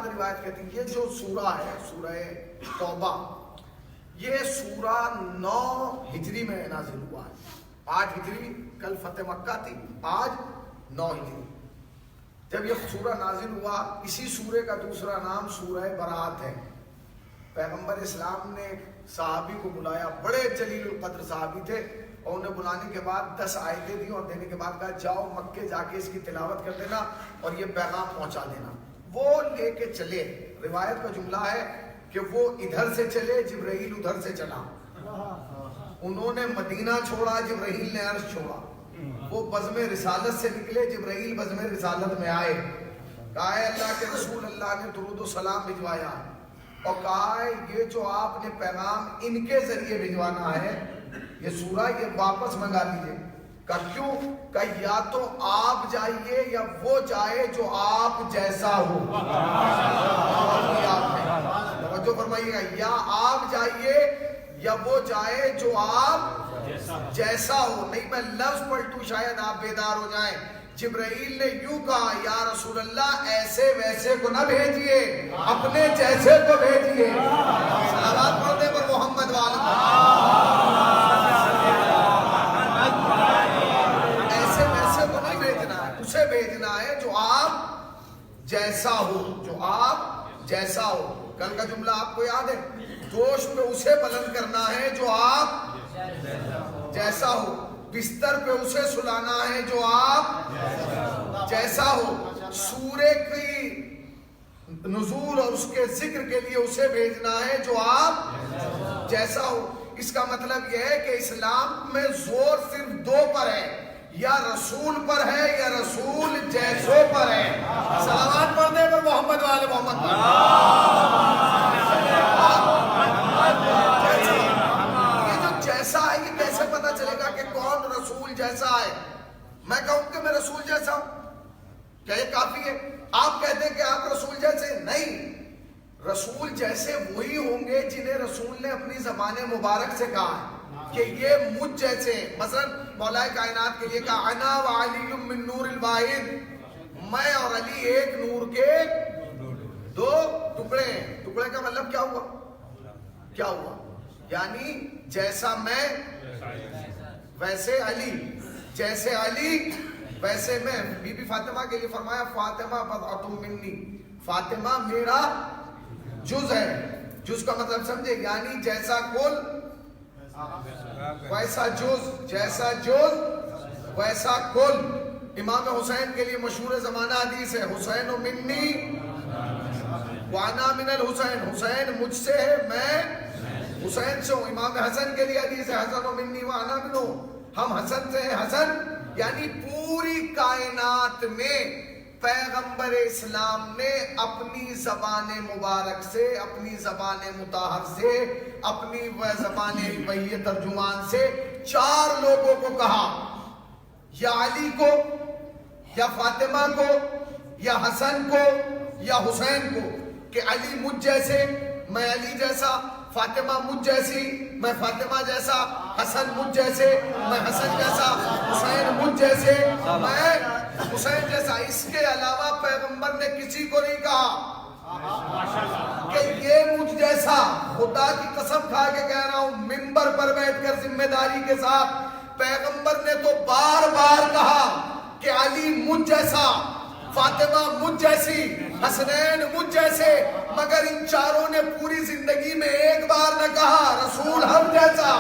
بعد روایت کہتی ہے یہ جو سورہ ہے سورہ توبہ یہ سورہ 9 ہجری میں نازل ہوا ہے. 8 ہجری کل فتح مکہ تھی, آج 9 ہجری. جب یہ سورہ نازل ہوا اسی سورے کا دوسرا نام سورہ برات ہے. پیغمبر اسلام نے صحابی کو بلایا, بڑے جلیل القدر صحابی تھے, اور انہیں بلانے کے بعد 10 آیتیں دی اور دینے کے بعد کہا جاؤ مکے جا کے اس کی تلاوت کر دینا اور یہ پیغام پہنچا دینا. وہ لے کے چلے. روایت کا جملہ ہے کہ وہ ادھر سے چلے, جبرائیل ادھر سے چلا. انہوں نے مدینہ چھوڑا, جبرائیل نے عرش چھوڑا. وہ بزم رسالت سے نکلے, جبرائیل بزم رسالت میں آئے. کہا ہے اللہ کے رسول, اللہ نے درود و سلام بھجوایا اور کہا ہے یہ جو آپ نے پیغام ان کے ذریعے بھجوانا ہے یہ سورہ یہ واپس منگا لیجیے. کہ کیوں؟ کہ یا تو آپ جائیے یا وہ جائے جو آپ جیسا ہو. توجہ فرمائیے گا, یا آپ جائیے یا وہ جائے جو آپ جیسا ہو. نہیں میں لفظ پلٹوں شاید آپ بیدار ہو جائیں. جبرائیل نے یوں کہا یا رسول اللہ ایسے ویسے کو نہ بھیجیے, اپنے جیسے کو بھیجیے. صلوات پڑھنے پر محمد والے اسے بھیجنا ہے جو آپ جیسا ہو, جو آپ جیسا ہو. کل کا جملہ آپ کو یاد ہے, جوش پہ اسے بلند کرنا ہے جو آپ جیسا ہو, بستر پہ اسے سلانا ہے جو آپ جیسا ہو, سورے کی نزول اور اس کے ذکر کے لیے اسے بھیجنا ہے جو آپ جیسا ہو. اس کا مطلب یہ ہے کہ اسلام میں زور صرف 2 پر ہے, یا رسول پر ہے یا رسول جیسوں پر ہے. صلوات پڑھنے پر محمد والے محمد. یہ جو جیسا ہے یہ کیسے پتا چلے گا کہ کون رسول جیسا ہے؟ میں کہوں کہ میں رسول جیسا ہوں, کیا یہ کافی ہے؟ آپ کہتے ہیں کہ آپ رسول جیسے نہیں. رسول جیسے وہی ہوں گے جنہیں رسول نے اپنی زبان مبارک سے کہا ہے کہ یہ مجھ جیسے. مثلا مولا کائنات کے لیے کہا انا وعلی من نور الواحد, میں اور علی ایک نور کے 2 ٹکڑے ہیں. ٹکڑے کا مطلب کیا ہوا؟ کیا ہوا؟ یعنی جیسا میں ویسے علی, جیسے علی ویسے میں. بی بی فاطمہ کے لیے فرمایا فاطمہ بضعۃ منی, فاطمہ میرا جز ہے. جز کا مطلب سمجھے, یعنی جیسا کل ویسا جز, جیسا جز ویسا کل. امام حسین کے لیے مشہور زمانہ حدیث ہے حسین منی وانا من الحسین, حسین مجھ سے ہے میں حسین سے ہوں. امام حسن کے لیے حدیث ہے حسن منی وانا منہ, ہم حسن سے ہیں حسن. یعنی پوری کائنات میں پیغمبر اسلام نے اپنی زبان مبارک سے, اپنی زبان مطہر سے, اپنی زبان وحی ترجمان سے 4 لوگوں کو کہا, یا علی کو, یا فاطمہ کو, یا حسن کو, یا حسین کو, کہ علی مجھ جیسے میں علی جیسا, فاطمہ مجھ جیسی میں فاطمہ جیسا, حسن مجھ جیسے میں حسن جیسا, حسین مجھ جیسے میں حسین جیسا. اس کے علاوہ پیغمبر نے کسی کو نہیں کہا کہ یہ مجھ جیسا. خدا کی قسم کھا کے کہہ رہا ہوں, منبر پر بیٹھ کر ذمہ داری کے ساتھ, پیغمبر نے تو بار بار کہا کہ علی مجھ جیسا, فاطمہ مجھ جیسی, حسنین مجھ جیسے, مگر ان 4 نے پوری زندگی میں ایک بار نہ کہا رسول ہم جیسا.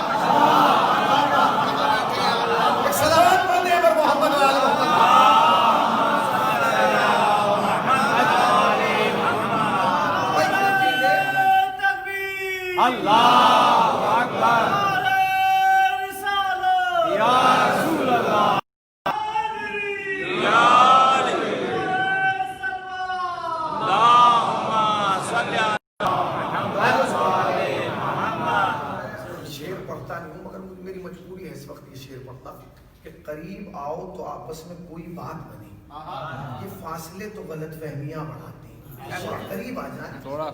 ایک صلوات پڑھنے پر محمد وعلی محمد. اللہ اکبر یا رسول اللہ یا شعر پڑھتا نہیں ہوں, مگر میری مجبوری ہے اس وقت یہ شعر پڑھتا کہ قریب آؤ تو آپس میں کوئی بات بنے, یہ فاصلے تو غلط فہمیاں بڑھاتے ہیں. قریب آ جائیں, تھوڑا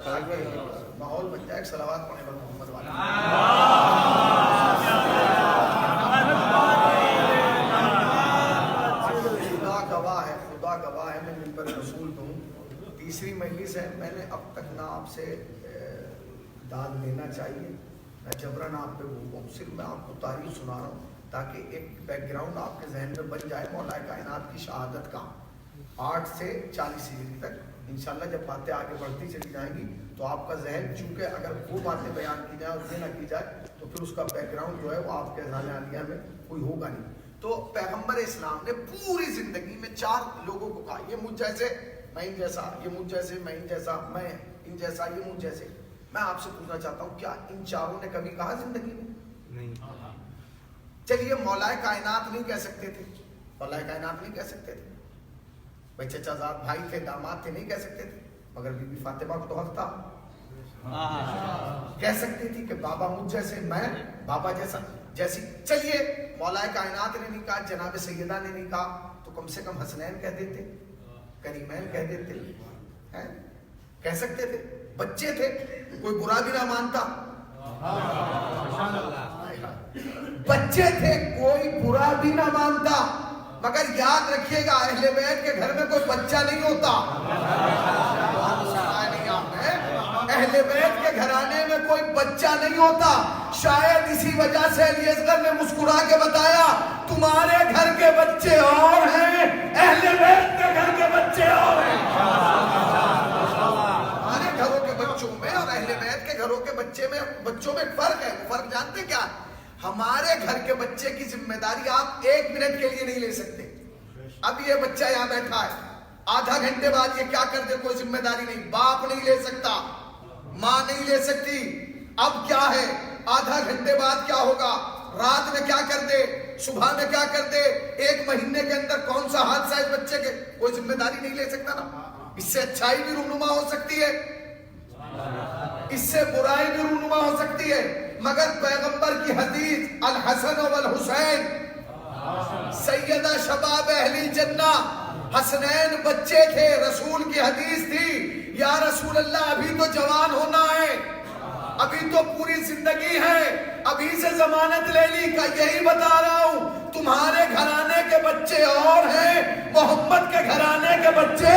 ماحول بن جائے. صلوات پڑھنے پر محمد والے. خدا گواہ ہے, خدا گواہ ہے, میں ممبر رسول ہوں. تیسری مجلس ہے. میں نے اب تک نہ آپ سے داد لینا چاہیے نہ جبرن آپ پہ وہ، صرف میں آپ کو تاریخ سنا رہا ہوں تاکہ ایک بیک گراؤنڈ آپ کے ذہن میں بن جائے مولا کائنات کی شہادت کا. 8 سے 40 ہجری تک انشاءاللہ جب باتیں آگے بڑھتی چلی جائیں گی تو آپ کا ذہن، چونکہ اگر وہ باتیں بیان کی جائیں اور یہ نہ کی جائے تو پھر اس کا بیک گراؤنڈ جو ہے وہ آپ کے ذہن عالیہ میں کوئی ہوگا نہیں. تو پیغمبر اسلام نے پوری زندگی میں 4 لوگوں کو کہا یہ مجھ جیسے، میں ان جیسا، یہ مجھ جیسے، میں ان جیسا، میں ان جیسا، یہ مجھ جیسے. میں آپ سے پوچھنا چاہتا ہوں کیا ان 4 نے کبھی کہا زندگی میں؟ نہیں. چلیے مولا کائنات نہیں کہہ سکتے تھے، مولا کائنات نہیں کہہ سکتے تھے، بھائی چچا زاد بھائی تھے، داماد تھے، نہیں کہہ سکتے تھے، مگر بی بی فاطمہ کو تو حق تھا، کہہ سکتی تھی کہ بابا مجھ جیسے، میں بابا جیسا جیسی. چلیے مولا کائنات نے نہیں کہا، جناب سیدہ نے نہیں کہا، تو کم سے کم حسنین کہہ دیتے، کریمین کہہ دیتے، کہہ سکتے تھے. بچے تھے، کوئی برا بھی نہ مانتا. بچے تھے، کوئی برا بھی نہ مانتا. مگر یاد رکھیے گا اہل بیت کے گھر میں کوئی بچہ نہیں ہوتا. اہل بیت کے گھرانے میں کوئی بچہ نہیں ہوتا. شاید اسی وجہ سے علی اصغر نے مسکرا کے بتایا تمہارے گھر کے بچے اور ہیں، اہل بیت کے گھر کے بچے اور ہیں. ہمارے گھروں کے بچوں میں اور اہل بیت کے گھروں کے بچوں میں فرق ہے. فرق جانتے کیا؟ ہمارے گھر کے بچے کی ذمہ داری آپ 1 منٹ کے لیے نہیں لے سکتے. اب یہ بچہ یہاں بیٹھا ہے، آدھا گھنٹے بعد یہ کیا کر دے کوئی ذمہ داری نہیں. باپ نہیں لے سکتا، ماں نہیں لے سکتی. اب کیا ہے، آدھا گھنٹے بعد کیا ہوگا، رات میں کیا کر دے، صبح میں کیا کر دے، 1 مہینے کے اندر کون سا حادثہ اس بچے کے، کوئی ذمہ داری نہیں لے سکتا نا. اس سے اچھائی بھی رونما ہو سکتی ہے، اس سے برائی بھی رونما ہو سکتی ہے. مگر پیغمبر کی حدیث الحسن والحسین سیدہ شباب اہل جنہ، حسنین بچے تھے. رسول کی حدیث تھی یا رسول اللہ ابھی تو جوان ہونا ہے، ابھی تو پوری زندگی ہے، ابھی سے ضمانت لے لی. کا یہی بتا رہا ہوں تمہارے گھرانے کے بچے اور ہیں، محمد کے گھرانے کے بچے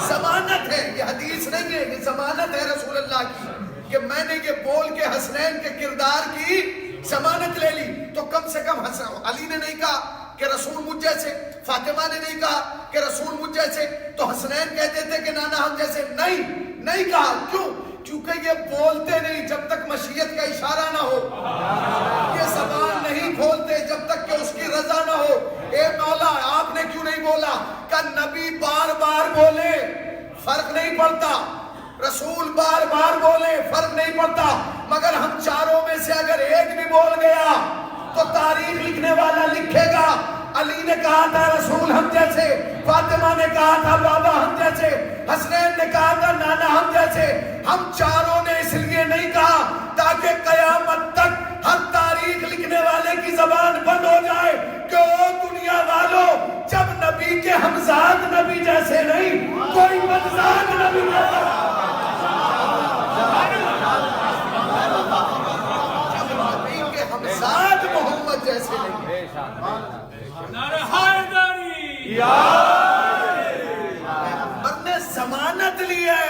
ضمانت ہے. یہ حدیث نہیں ہے، یہ ضمانت ہے رسول اللہ کی کہ میں نے یہ بول کے حسنین کے کردار کی ضمانت لے لی. تو کم سے کم علی نے نہیں کہا کہ رسول مجھ جیسے، فاطمہ نے نہیں کہا کہ رسول مجھ جیسے، تو حسنین کہتے تھے کہ نانا ہم جیسے. نہیں کہا. کیوں؟ کیونکہ یہ بولتے نہیں جب تک مشیت کا اشارہ نہ ہو، یہ زبان نہیں کھولتے جب تک کہ اس کی رضا نہ ہو. اے مولا آپ نے کیوں نہیں بولا؟ کہ نبی بار بار بولے فرق نہیں پڑتا، رسول بار بار بولے فرق نہیں پڑتا. مگر ہم 4 میں سے اگر ایک بھی بول گیا تو تاریخ لکھنے والا لکھے گا علی نے کہا تھا رسول ہم جیسے، فاطمہ نے کہا تھا بابا ہم جیسے، حسنین نے کہا تھا نانا ہم جیسے. ہم 4 نے اس لیے نہیں کہا تاکہ قیامت تک ہر تاریخ لکھنے والے کی زبان بند ہو جائے کہ او دنیا والوں جب نبی کے ہمزاد نبی جیسے نہیں، کوئی بدزاد نبی جیسا، جب نبی کے ہمزاد محمد جیسے نہیں. پیغمبر نے ضمانت لی ہے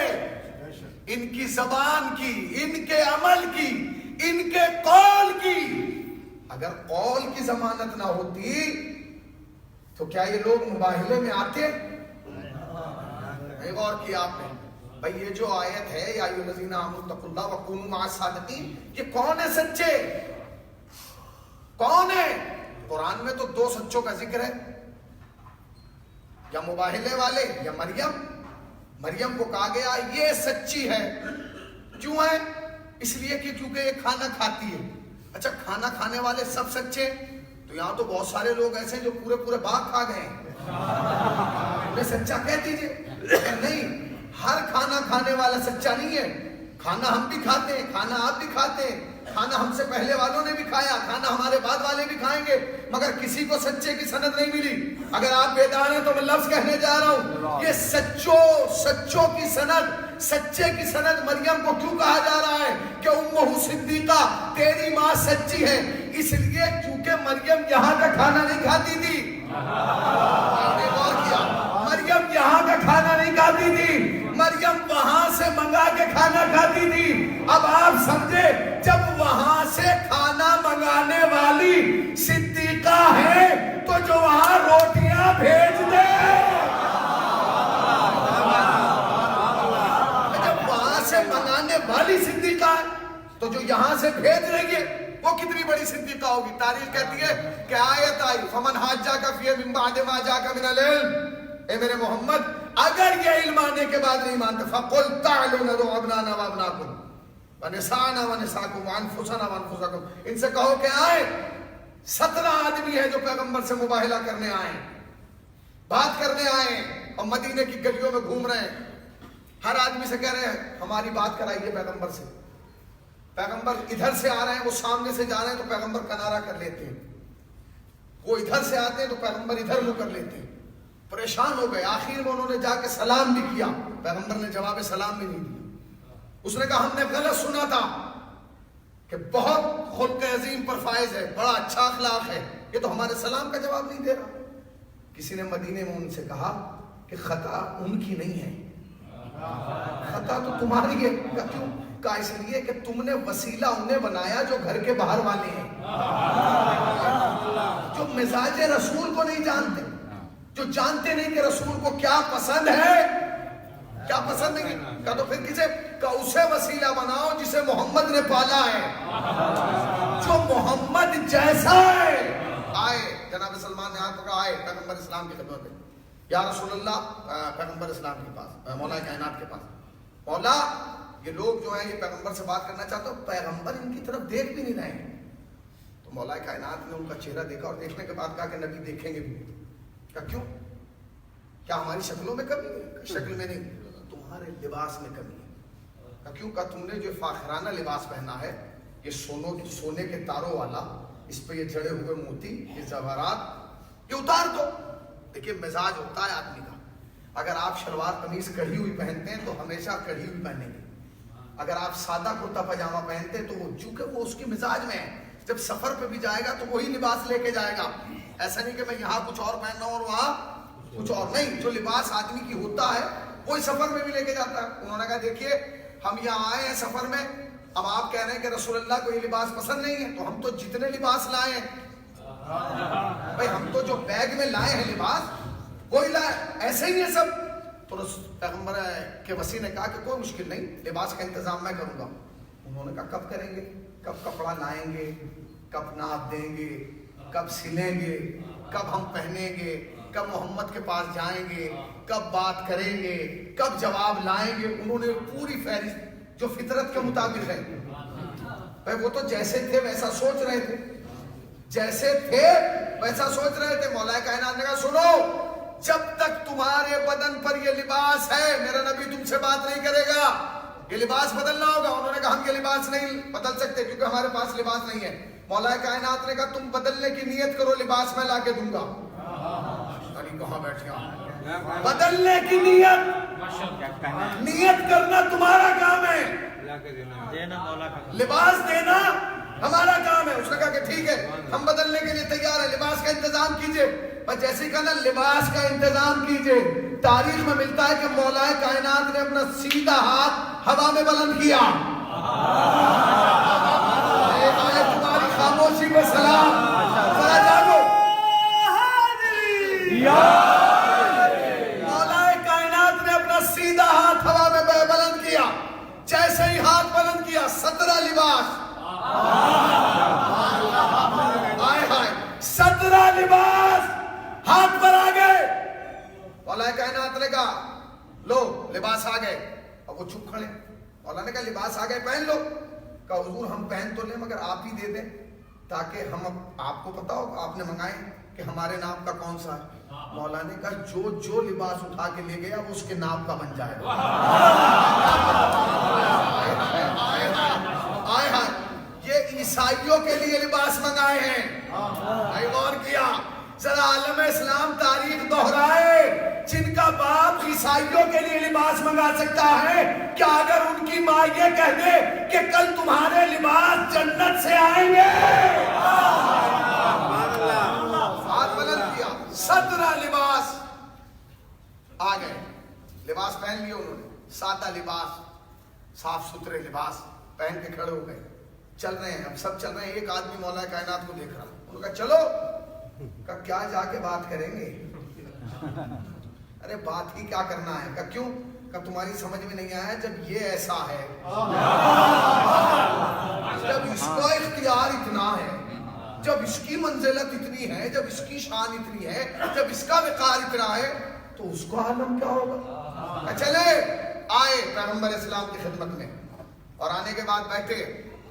ان کی زبان کی، ان کے عمل کی، ان کے قول کی. اگر قول کی ضمانت نہ ہوتی تو کیا یہ لوگ مباہلے میں آتے؟ نہیں غور کیا آپ نے؟ بھئی یہ جو آیت ہے یا ایھا الذین آمنوا اتقوا اللہ وکونوا مع الصادقین، یہ کون ہے سچے؟ کون ہے؟ قرآن میں تو 2 سچوں کا ذکر ہے، یا مباہلے والے یا مریم. مریم کو کہا گیا یہ سچی ہے. کیوں ہے؟ اس لیے کہ کیونکہ یہ کھانا کھاتی ہے. اچھا کھانا کھانے والے سب سچے؟ تو یہاں تو بہت سارے لوگ ایسے ہیں جو پورے باغ کھا گئے ہیں. انہیں سچا کہہ دیجئے. نہیں، ہر کھانا کھانے والا سچا نہیں ہے. کھانا ہم بھی کھاتے ہیں، کھانا آپ بھی کھاتے ہیں، کھانا ہم سے پہلے والوں نے بھی کھایا، کھانا ہمارے بعد والے بھی کھائیں گے، مگر کسی کو سچے کی سند نہیں ملی. اگر آپ بیدار ہیں تو میں لفظ کہنے جا رہا ہوں، یہ سچوں کی سند، سچے کی سند مریم کو کیوں کہا جا رہا ہے کہ امہ صدیقہ تیری ماں سچی ہے؟ اس لیے کیونکہ مریم یہاں کا کھانا نہیں کھاتی تھی. مریم یہاں کا کھانا نہیں کھاتی جاتی تھی، مریم وہاں سے منگا کے کھانا کھاتی تھی۔ اب آپ سمجھے جب وہاں سے کھانا منگانے والی صدیقہ ہے تو جو وہاں روٹیاں بھیج دے، جب وہاں سے منگانے والی صدیقہ ہے تو جو یہاں سے بھیج رہی ہے وہ کتنی بڑی صدیقہ ہوگی۔ تاریخ کہتی ہے کہ آیت آئی فمن حاجہ کا فی من بعد ما جاءک من العلم، اے میرے محمد اگر یہ علم آنے کے بعد نہیں مانتے فقل تعالوا ندعو ابنانا وابناکم ونساءنا ونساءکم وانفسنا وانفسکم، ان سے کہو کہ آئے 17 آدمی ہیں جو پیغمبر سے مباہلہ کرنے آئے ہیں، بات کرنے آئے ہیں، اور مدینے کی گلیوں میں گھوم رہے ہیں، ہر آدمی سے کہہ رہے ہیں ہماری بات کرائیے پیغمبر سے۔ پیغمبر ادھر سے آ رہے ہیں، وہ سامنے سے جا رہے ہیں تو پیغمبر کنارہ کر لیتے ہیں، وہ ادھر سے آتے ہیں تو پیغمبر ادھر منہ کر لیتے ہیں۔ پریشان ہو گئے، آخر میں انہوں نے جا کے سلام بھی کیا، پیغمبر نے جواب سلام بھی نہیں دیا۔ اس نے کہا ہم نے غلط سنا تھا کہ بہت خلق عظیم پر فائز ہے، بڑا اچھا اخلاق ہے، یہ تو ہمارے سلام کا جواب نہیں دے رہا۔ کسی نے مدینے میں ان سے کہا کہ خطا ان کی نہیں ہے، خطا تو تمہاری ہے۔ کیوں؟ کہا اس لیے کہ تم نے وسیلہ انہیں بنایا جو گھر کے باہر والے ہیں، جو مزاج رسول کو نہیں جانتے، جو جانتے نہیں کہ رسول کو کیا پسند ہے کیا پسند نہیں۔ کہا تو پھر کسے؟ کہا اسے وسیلہ بناؤ جسے محمد نے پالا ہے، جو محمد جیسا ہے۔ آئے جناب سلمان نے ہاتھ پکڑا، آئے پیغمبر اسلام کی خدمت میں، یا رسول اللہ، پیغمبر اسلام کے پاس، مولا کائنات کے پاس، مولا یہ لوگ جو ہیں یہ پیغمبر سے بات کرنا چاہتے ہو، پیغمبر ان کی طرف دیکھ بھی نہیں رہے ہیں۔ تو مولا کائنات نے ان کا چہرہ دیکھا اور دیکھنے کے بعد کہا کہ نبی دیکھیں گے بھی۔ کہا کیوں؟ کیا ہماری شکلوں میں کمی ہے؟ شکل میں نہیں، تمہارے لباس میں کمی ہے۔ کہا کیوں؟ کہا تم نے جو فاخرانہ لباس پہنا ہے، یہ سونے کے تاروں والا، اس پہ یہ جڑے ہوئے موتی، یہ زیورات، یہ اتار دو۔ دیکھیے مزاج ہوتا ہے آدمی کا، اگر آپ شلوار قمیص کڑھی ہوئی پہنتے ہیں تو ہمیشہ کڑھی ہوئی پہنیں گے، اگر آپ سادہ کرتا پاجامہ پہنتے ہیں تو وہ چونکہ وہ اس کی مزاج میں ہے، جب سفر پہ بھی جائے گا تو وہی لباس لے کے جائے گا۔ ایسا نہیں کہ میں یہاں کچھ اور پہن رہا ہوں اور وہاں کچھ اور نہیں، جو لباس آدمی کی ہوتا ہے وہی سفر میں بھی لے کے جاتا ہے۔ انہوں نے کہا دیکھیے ہم یہاں آئے ہیں سفر میں، اب آپ کہہ رہے ہیں کہ رسول اللہ کو یہ لباس پسند نہیں ہے، تو ہم تو جتنے لباس لائے ہیں بھائی، ہم تو جو بیگ میں لائے ہیں لباس وہی لائے، ایسے ہی ہے سب۔ تو پیغمبر کے وسیع نے کہا کہ کوئی مشکل نہیں، لباس کا انتظام میں کروں گا۔ انہوں نے کہا کب کریں گے؟ کب کپڑا لائیں گے، کب ناپ دیں گے، کب سلیں گے، کب ہم پہنیں گے، کب محمد کے پاس جائیں گے، کب بات کریں گے، کب جواب لائیں گے۔ انہوں نے پوری فہرست جو فطرت کے مطابق ہے، بھائی وہ تو جیسے تھے ویسا سوچ رہے تھے، جیسے تھے ویسا سوچ رہے تھے۔ مولا کائنات نے کہا سنو، جب تک تمہارے بدن پر یہ لباس ہے میرا نبی تم سے بات نہیں کرے گا، یہ لباس بدلنا ہوگا۔ انہوں نے کہا ہم یہ لباس نہیں بدل سکتے کیونکہ ہمارے پاس لباس نہیں ہے۔ مولا کائنات نے کہا تم بدلنے کی نیت کرو، لباس میں لا کے دوں گا۔ کہاں بیٹھے آپ؟ بدلنے کی نیت کرنا تمہارا کام ہے، لباس دینا ہمارا کام ہے۔ اس نے کہا کہ ٹھیک ہے ہم بدلنے کے لیے تیار ہیں، لباس کا انتظام کیجئے۔ بس جیسے کہا نا لباس کا انتظام کیجئے، تاریخ میں ملتا ہے کہ مولا کائنات نے اپنا سیدھا ہاتھ ہوا میں بلند کیا۔ تمہاری خاموشی پہ سلام، ذرا جاگو۔ مولا کائنات نے اپنا سیدھا ہاتھ ہوا میں بلند کیا، جیسے ہی ہاتھ بلند کیا 17 لباس، آئے ہائے 17 لباس ہاتھ پر آ گئے۔ مولا کائنات نے کہا لو لباس آ گئے، اب وہ چپ کھڑے۔ مولا نے کہا لباس آ گئے پہن لو۔ کہا حضور ہم پہن تو لیں مگر آپ ہی دے دیں تاکہ ہم آپ کو پتا ہو آپ نے منگائے کہ ہمارے نام کا کون سا ہے۔ مولا نے کہا جو لباس اٹھا کے لے گیا وہ اس کے نام کا بن جائے گا۔ آئے ہائے، یہ عیسائیوں کے لیے لباس منگائے ہیں۔ غور کیا ذرا عالم اسلام تاریخ دہرائے، جن کا باپ عیسائیوں کے لیے لباس منگا سکتا ہے، کیا اگر ان کی ماں یہ کہہ دے کہ کل تمہارے لباس جنت سے آئیں گے؟ ہاتھ بلند کیا، 17 لباس آ گئے، لباس پہن لیے انہوں نے, سادہ لباس, صاف ستھرے لباس پہن کے کھڑے ہو گئے, چل رہے ہیں, اب سب چل رہے ہیں, ایک آدمی مولا کائنات کو دیکھ رہا, انہوں نے کہا چلو, کہا کیا جا کے بات کریں گے, ارے بات ہی کیا کرنا ہے, کہا کیوں, کہا تمہاری سمجھ میں نہیں آیا, جب یہ ایسا ہے, جب اس کا اختیار اتنا ہے, جب اس کی منزلت اتنی ہے, جب اس کی شان اتنی ہے, جب اس کا وقار اتنا ہے, تو اس کا عالم کیا ہوگا. چلے آئے پیغمبر اسلام کی خدمت میں, اور آنے کے بعد بیٹھے,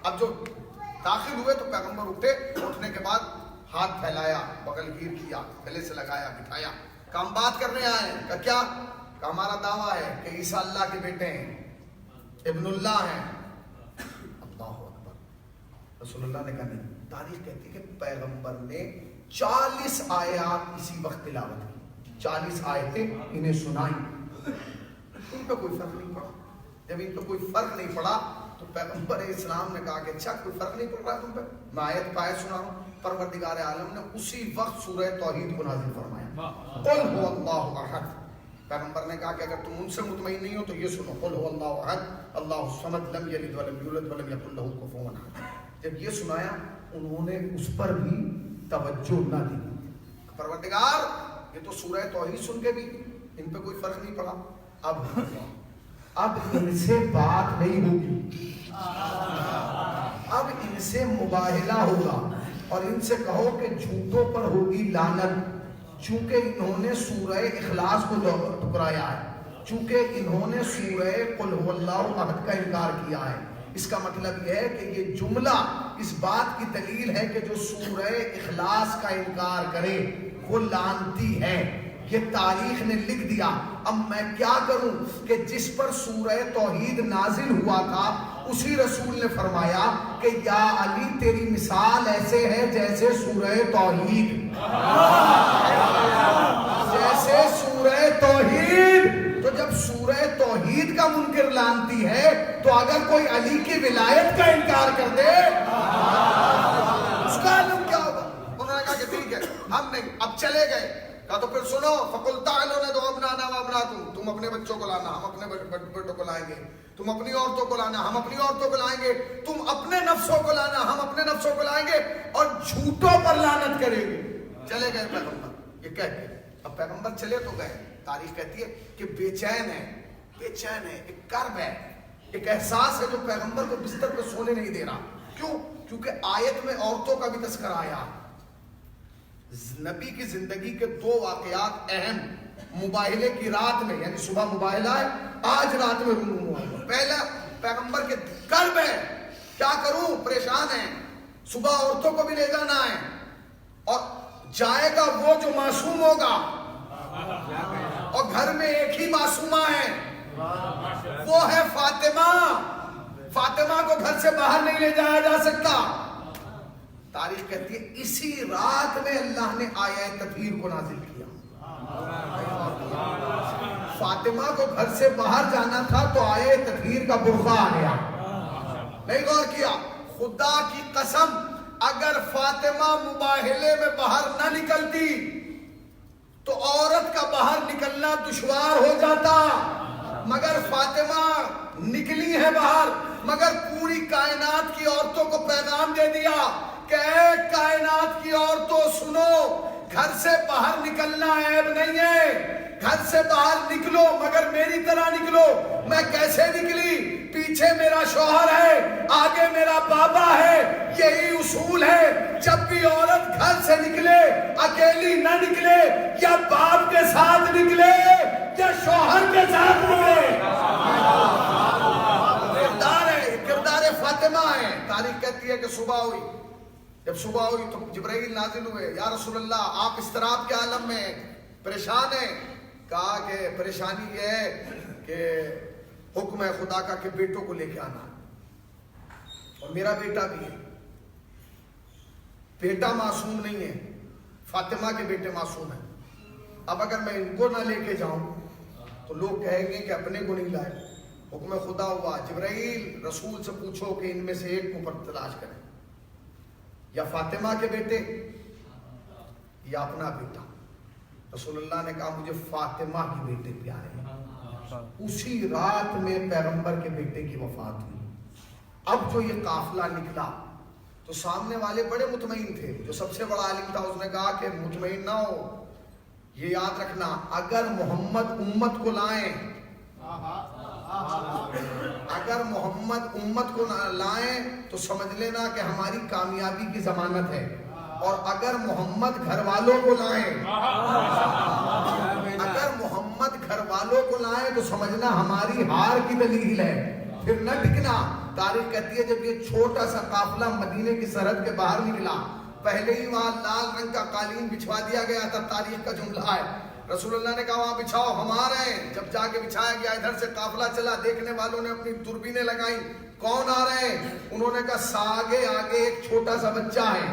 اب جو داخل ہوئے تو پیغمبر اٹھے, اٹھنے کے بعد ہاتھ پھیلایا, بغل گیر کیا, گلے سے لگایا, بٹھایا, کہ ہم بات کرنے آئے ہیں, کہ کیا, کہ ہمارا دعویٰ ہے کہ عیسیٰ اللہ کے بیٹے ہیں, ابن اللہ ہیں. اللہ اکبر. رسول اللہ نے کہا نہیں, تاریخ کہتی ہے کہ پیغمبر نے 40 آیات اسی وقت تلاوت کی, 40 آیتیں انہیں سنائی, ان پہ کوئی فرق نہیں پڑا. جب ان پہ کوئی فرق نہیں پڑا تو پیغمبر اسلام نے کہا کہ اچھا کوئی فرق نہیں پڑ رہا تم پہ, میں آیت پائے سنا رہا ہوں. پروردگار عالم نے اسی وقت سورہ توحید کو نازل فرمایا, قل هو اللہ احد. پیغمبر نے کہا کہ اگر تم ان سے مطمئن نہیں ہو تو یہ سنو, قل هو اللہ احد اللہ الصمد لم یلد ولم یولد ولم یکن له کفوا احد. جب یہ سنایا انہوں نے اس پر بھی توجہ نہ دی. پروردگار یہ تو سورہ توحید سن کے بھی ان پہ کوئی فرق نہیں پڑا, اب ان سے بات نہیں ہوگی, اب ان سے مباہلہ ہوگا, اور ان سے کہو کہ جھوٹوں پر ہوگی لعنت, چونکہ انہوں نے سورہ اخلاص کو ٹکرایا ہے, چونکہ انہوں نے سورہ قل هو اللہ احد کا انکار کیا ہے. اس کا مطلب یہ ہے کہ یہ جملہ اس بات کی دلیل ہے کہ جو سورہ اخلاص کا انکار کرے وہ لعنتی ہے. یہ تاریخ نے لکھ دیا. اب میں کیا کروں کہ جس پر سورہ توحید نازل ہوا تھا اسی رسول نے فرمایا کہ یا علی تیری مثال ایسے ہے جیسے سورہ توحید, جیسے سورہ توحید. تو جب سورہ توحید کا منکر لانتی ہے تو اگر کوئی علی کی ولایت کا انکار کر دے اس کا علم کیا ہوگا. انہوں نے کہا کہ ٹھیک ہے ہم نہیں, اب چلے گئے. کہا تو پھر سنو, فقل تعالوا ندعو ابناءنا وابناءکم, تم اپنے بچوں کو لانا, ہم اپنے بیٹوں کو لائیں گے, تم اپنی عورتوں کو لانا, ہم اپنی عورتوں کو لائیں گے, تم اپنے نفسوں کو لانا, ہم اپنے نفسوں کو لائیں گے, اور جھوٹوں پر لعنت کریں گے. چلے گئے پیغمبر, یہ کہہ کے. اب پیغمبر چلے تو گئے, تاریخ کہتی ہے کہ بے چین ہے, ایک کرب ہے, ایک احساس ہے جو پیغمبر کو بستر پہ سونے نہیں دے رہا. کیوں؟ کیونکہ آیت میں عورتوں کا بھی تذکرہ آیا. نبی کی زندگی کے 2 واقعات اہم, مباہلے کی رات میں, یعنی صبح مباہلہ ہے, آج رات میں رونوں ہوا. پہلا پیغمبر کے کرب ہے, کیا کروں, پریشان ہیں, صبح عورتوں کو بھی لے جانا ہے, اور جائے گا وہ جو معصوم ہوگا, اور گھر میں ایک ہی معصومہ ہے, وہ ہے فاطمہ. فاطمہ کو گھر سے باہر نہیں لے جایا جا سکتا. تاریخ کہتی ہے اسی رات میں اللہ نے آیہ تطہیر کو نازل کیا. فاطمہ کو گھر سے باہر جانا تھا تو آیہ تطہیر کا برقع آ گیا. نہیں غور کیا, خدا کی قسم اگر فاطمہ مباہلے میں باہر نہ نکلتی تو عورت کا باہر نکلنا دشوار ہو جاتا. مگر فاطمہ نکلی ہے باہر, مگر پوری کائنات کی عورتوں کو پیغام دے دیا کہ اے کائنات کی عورتوں سنو, گھر سے باہر نکلنا عیب نہیں ہے, گھر سے باہر نکلو مگر میری طرح نکلو. میں کیسے نکلی, پیچھے میرا شوہر ہے, آگے میرا بابا ہے, یہی اصول ہے. جب بھی عورت گھر سے نکلے اکیلی نہ نکلے, یا باپ کے ساتھ نکلے یا شوہر کے ساتھ نکلے. کردار فاطمہ ہے. تاریخ کہتی ہے کہ صبح ہوئی, جب صبح ہوئی تو جبرائیل نازل ہوئے, یا رسول اللہ آپ اضطراب کے عالم میں پریشان ہیں. کہا کہ پریشانی یہ ہے کہ حکم ہے خدا کا کہ بیٹوں کو لے کے آنا, اور میرا بیٹا بھی ہے. بیٹا معصوم نہیں ہے, فاطمہ کے بیٹے معصوم ہیں. اب اگر میں ان کو نہ لے کے جاؤں تو لوگ کہیں گے کہ اپنے کو نہیں لائے. حکم خدا ہوا, جبرائیل رسول سے پوچھو کہ ان میں سے ایک کو پر تلاش کریں, یا فاطمہ کے بیٹے یا اپنا بیٹا. رسول اللہ نے کہا مجھے فاطمہ کے بیٹے پیارے ہیں. اسی رات میں پیغمبر کے بیٹے کی وفات ہوئی. اب جو یہ قافلہ نکلا تو سامنے والے بڑے مطمئن تھے. جو سب سے بڑا عالم تھا اس نے کہا کہ مطمئن نہ ہو, یہ یاد رکھنا اگر محمد امت کو لائیں, اگر محمد امت کو لائیں تو سمجھ لینا کہ ہماری کامیابی کی ضمانت ہے, اور اگر محمد گھر والوں کو لائیں, اگر محمد گھر والوں کو لائیں تو سمجھنا ہماری ہار کی دلیل ہے. پھر نہ ٹکنا. تاریخ کہتی ہے جب یہ چھوٹا سا قافلہ مدینے کی سرحد کے باہر نکلا, پہلے ہی وہاں لال رنگ کا قالین بچھوا دیا گیا تھا. تاریخ کا جملہ ہے, رسول اللہ نے کہا وہاں بچھاؤ, ہم آ رہے ہیں. جب جا کے بچھایا گیا, ادھر سے قافلہ چلا, دیکھنے والوں نے اپنی دوربینیں لگائیں, کون آ رہے ہیں؟ انہوں نے کہا آگے آگے ایک چھوٹا سا بچہ ہے,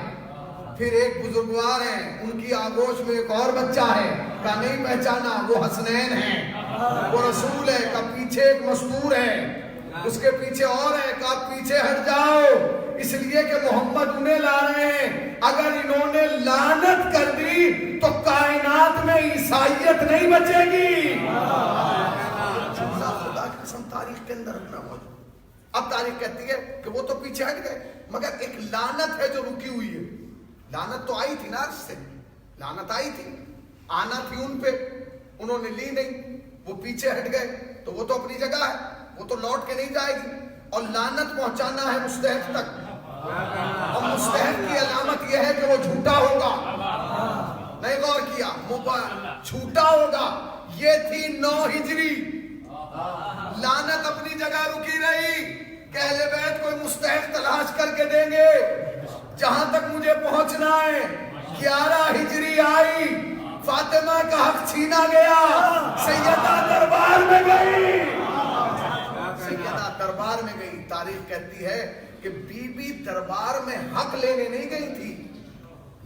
پھر ایک بزرگوار ہیں, ان کی آغوش میں ایک اور بچہ ہے. کہا نہیں پہچانا, وہ حسنین ہیں, وہ رسول ہے. کہا پیچھے ایک مستور ہے, اس کے پیچھے اور ہے. کہا پیچھے ہٹ جاؤ, اس لیے کہ محمد انہیں لا رہے ہیں. اگر انہوں نے لعنت کر دی تو کائنات میں عیسائیت نہیں بچے گی. خدا کی قسم تاریخ کے اندر رکھنا موجود. اب تاریخ کہتی ہے کہ وہ تو پیچھے ہٹ گئے, مگر ایک لعنت ہے جو رکی ہوئی ہے. لعنت تو آئی تھی نا عرش سے, لعنت آئی تھی, آنا تھی ان پہ, انہوں نے لی نہیں, وہ پیچھے ہٹ گئے. تو وہ تو اپنی جگہ ہے, وہ تو لوٹ کے نہیں جائے گی. اور لعنت پہنچانا ہے مستحق تک, اور مستحق کی علامت یہ ہے کہ وہ جھوٹا ہوگا. نہیں غور کیا, جھوٹا ہوگا. یہ تھی 9 ہجری. لعنت اپنی جگہ رکی رہی کہ اہل بیت کوئی مستحق تلاش کر کے دیں گے. جہاں تک مجھے پہنچنا ہے 11 ہجری آئی, فاطمہ کا حق چھینا گیا, سیدہ دربار میں گئی, سیدہ دربار میں گئی. تاریخ کہتی ہے کہ بی بی دربار میں حق لینے نہیں گئی تھی,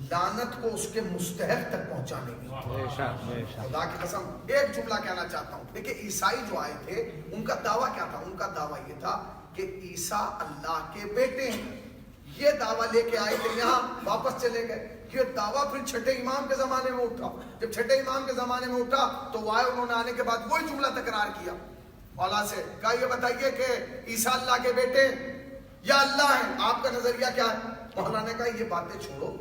لعنت کو اس کے مستحق تک پہنچانے گئی. خدا کی قسم ایک جملہ کہنا چاہتا ہوں. دیکھیں عیسائی جو آئے تھے ان کا دعویٰ کیا تھا؟ ان کا دعویٰ یہ تھا کہ عیسیٰ اللہ کے بیٹے ہیں. یہ دعویٰ لے کے آئے تھے, یہاں واپس چلے گئے. یہ دعویٰ پھر چھٹے امام کے زمانے میں اٹھا. جب چھٹے امام کے زمانے میں اٹھا تو وہ آئے, انہوں نے آنے کے بعد وہی جملہ تکرار کیا اولا سے. کہا یہ بتائیے کہ عیسیٰ اللہ کے بیٹے یا اللہ ہیں, آپ کا نظریہ کیا ہے؟ مولانا نے کہا یہ باتیں چھوڑو,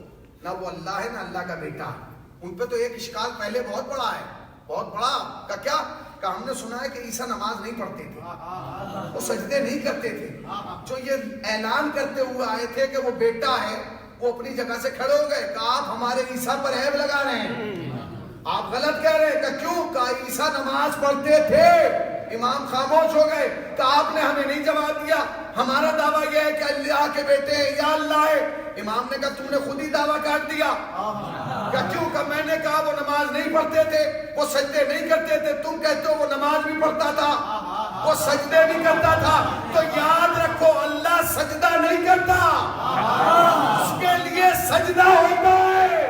نہ وہ اللہ ہے نہ اللہ کا بیٹا ہے. ان پہ تو ایک اشکال پہلے بہت بڑا ہے, بہت بڑا. کا کیا؟ کہ ہم نے سنا ہے کہ عیسیٰ نماز نہیں پڑھتے تھے, وہ سجدے نہیں کرتے تھے. جو یہ اعلان کرتے ہوئے آئے تھے کہ وہ بیٹا ہے, وہ اپنی جگہ سے کھڑے ہو گئے. کہ آپ ہمارے عیسیٰ پر عیب لگا رہے ہیں, آپ غلط کہہ رہے ہیں. کہ کیوں؟ کہ عیسیٰ نماز پڑھتے تھے. امام خاموش ہو گئے. کہ آپ نے ہمیں نہیں جواب دیا, ہمارا دعویٰ یہ ہے کہ اللہ کے بیٹے ہیں یا اللہ ہے. امام نے کہا تم نے خود ہی دعویٰ کاٹ دیا. کہ کیوں؟ کہ میں نے کہا وہ نماز نہیں پڑھتے تھے, وہ سجدے نہیں کرتے تھے. تم کہتے ہو وہ نماز بھی پڑھتا تھا, وہ سجدے بھی کرتا تھا. تو یاد رکھو اللہ سجدہ نہیں کرتا, اس کے لیے سجدہ ہوتا ہے.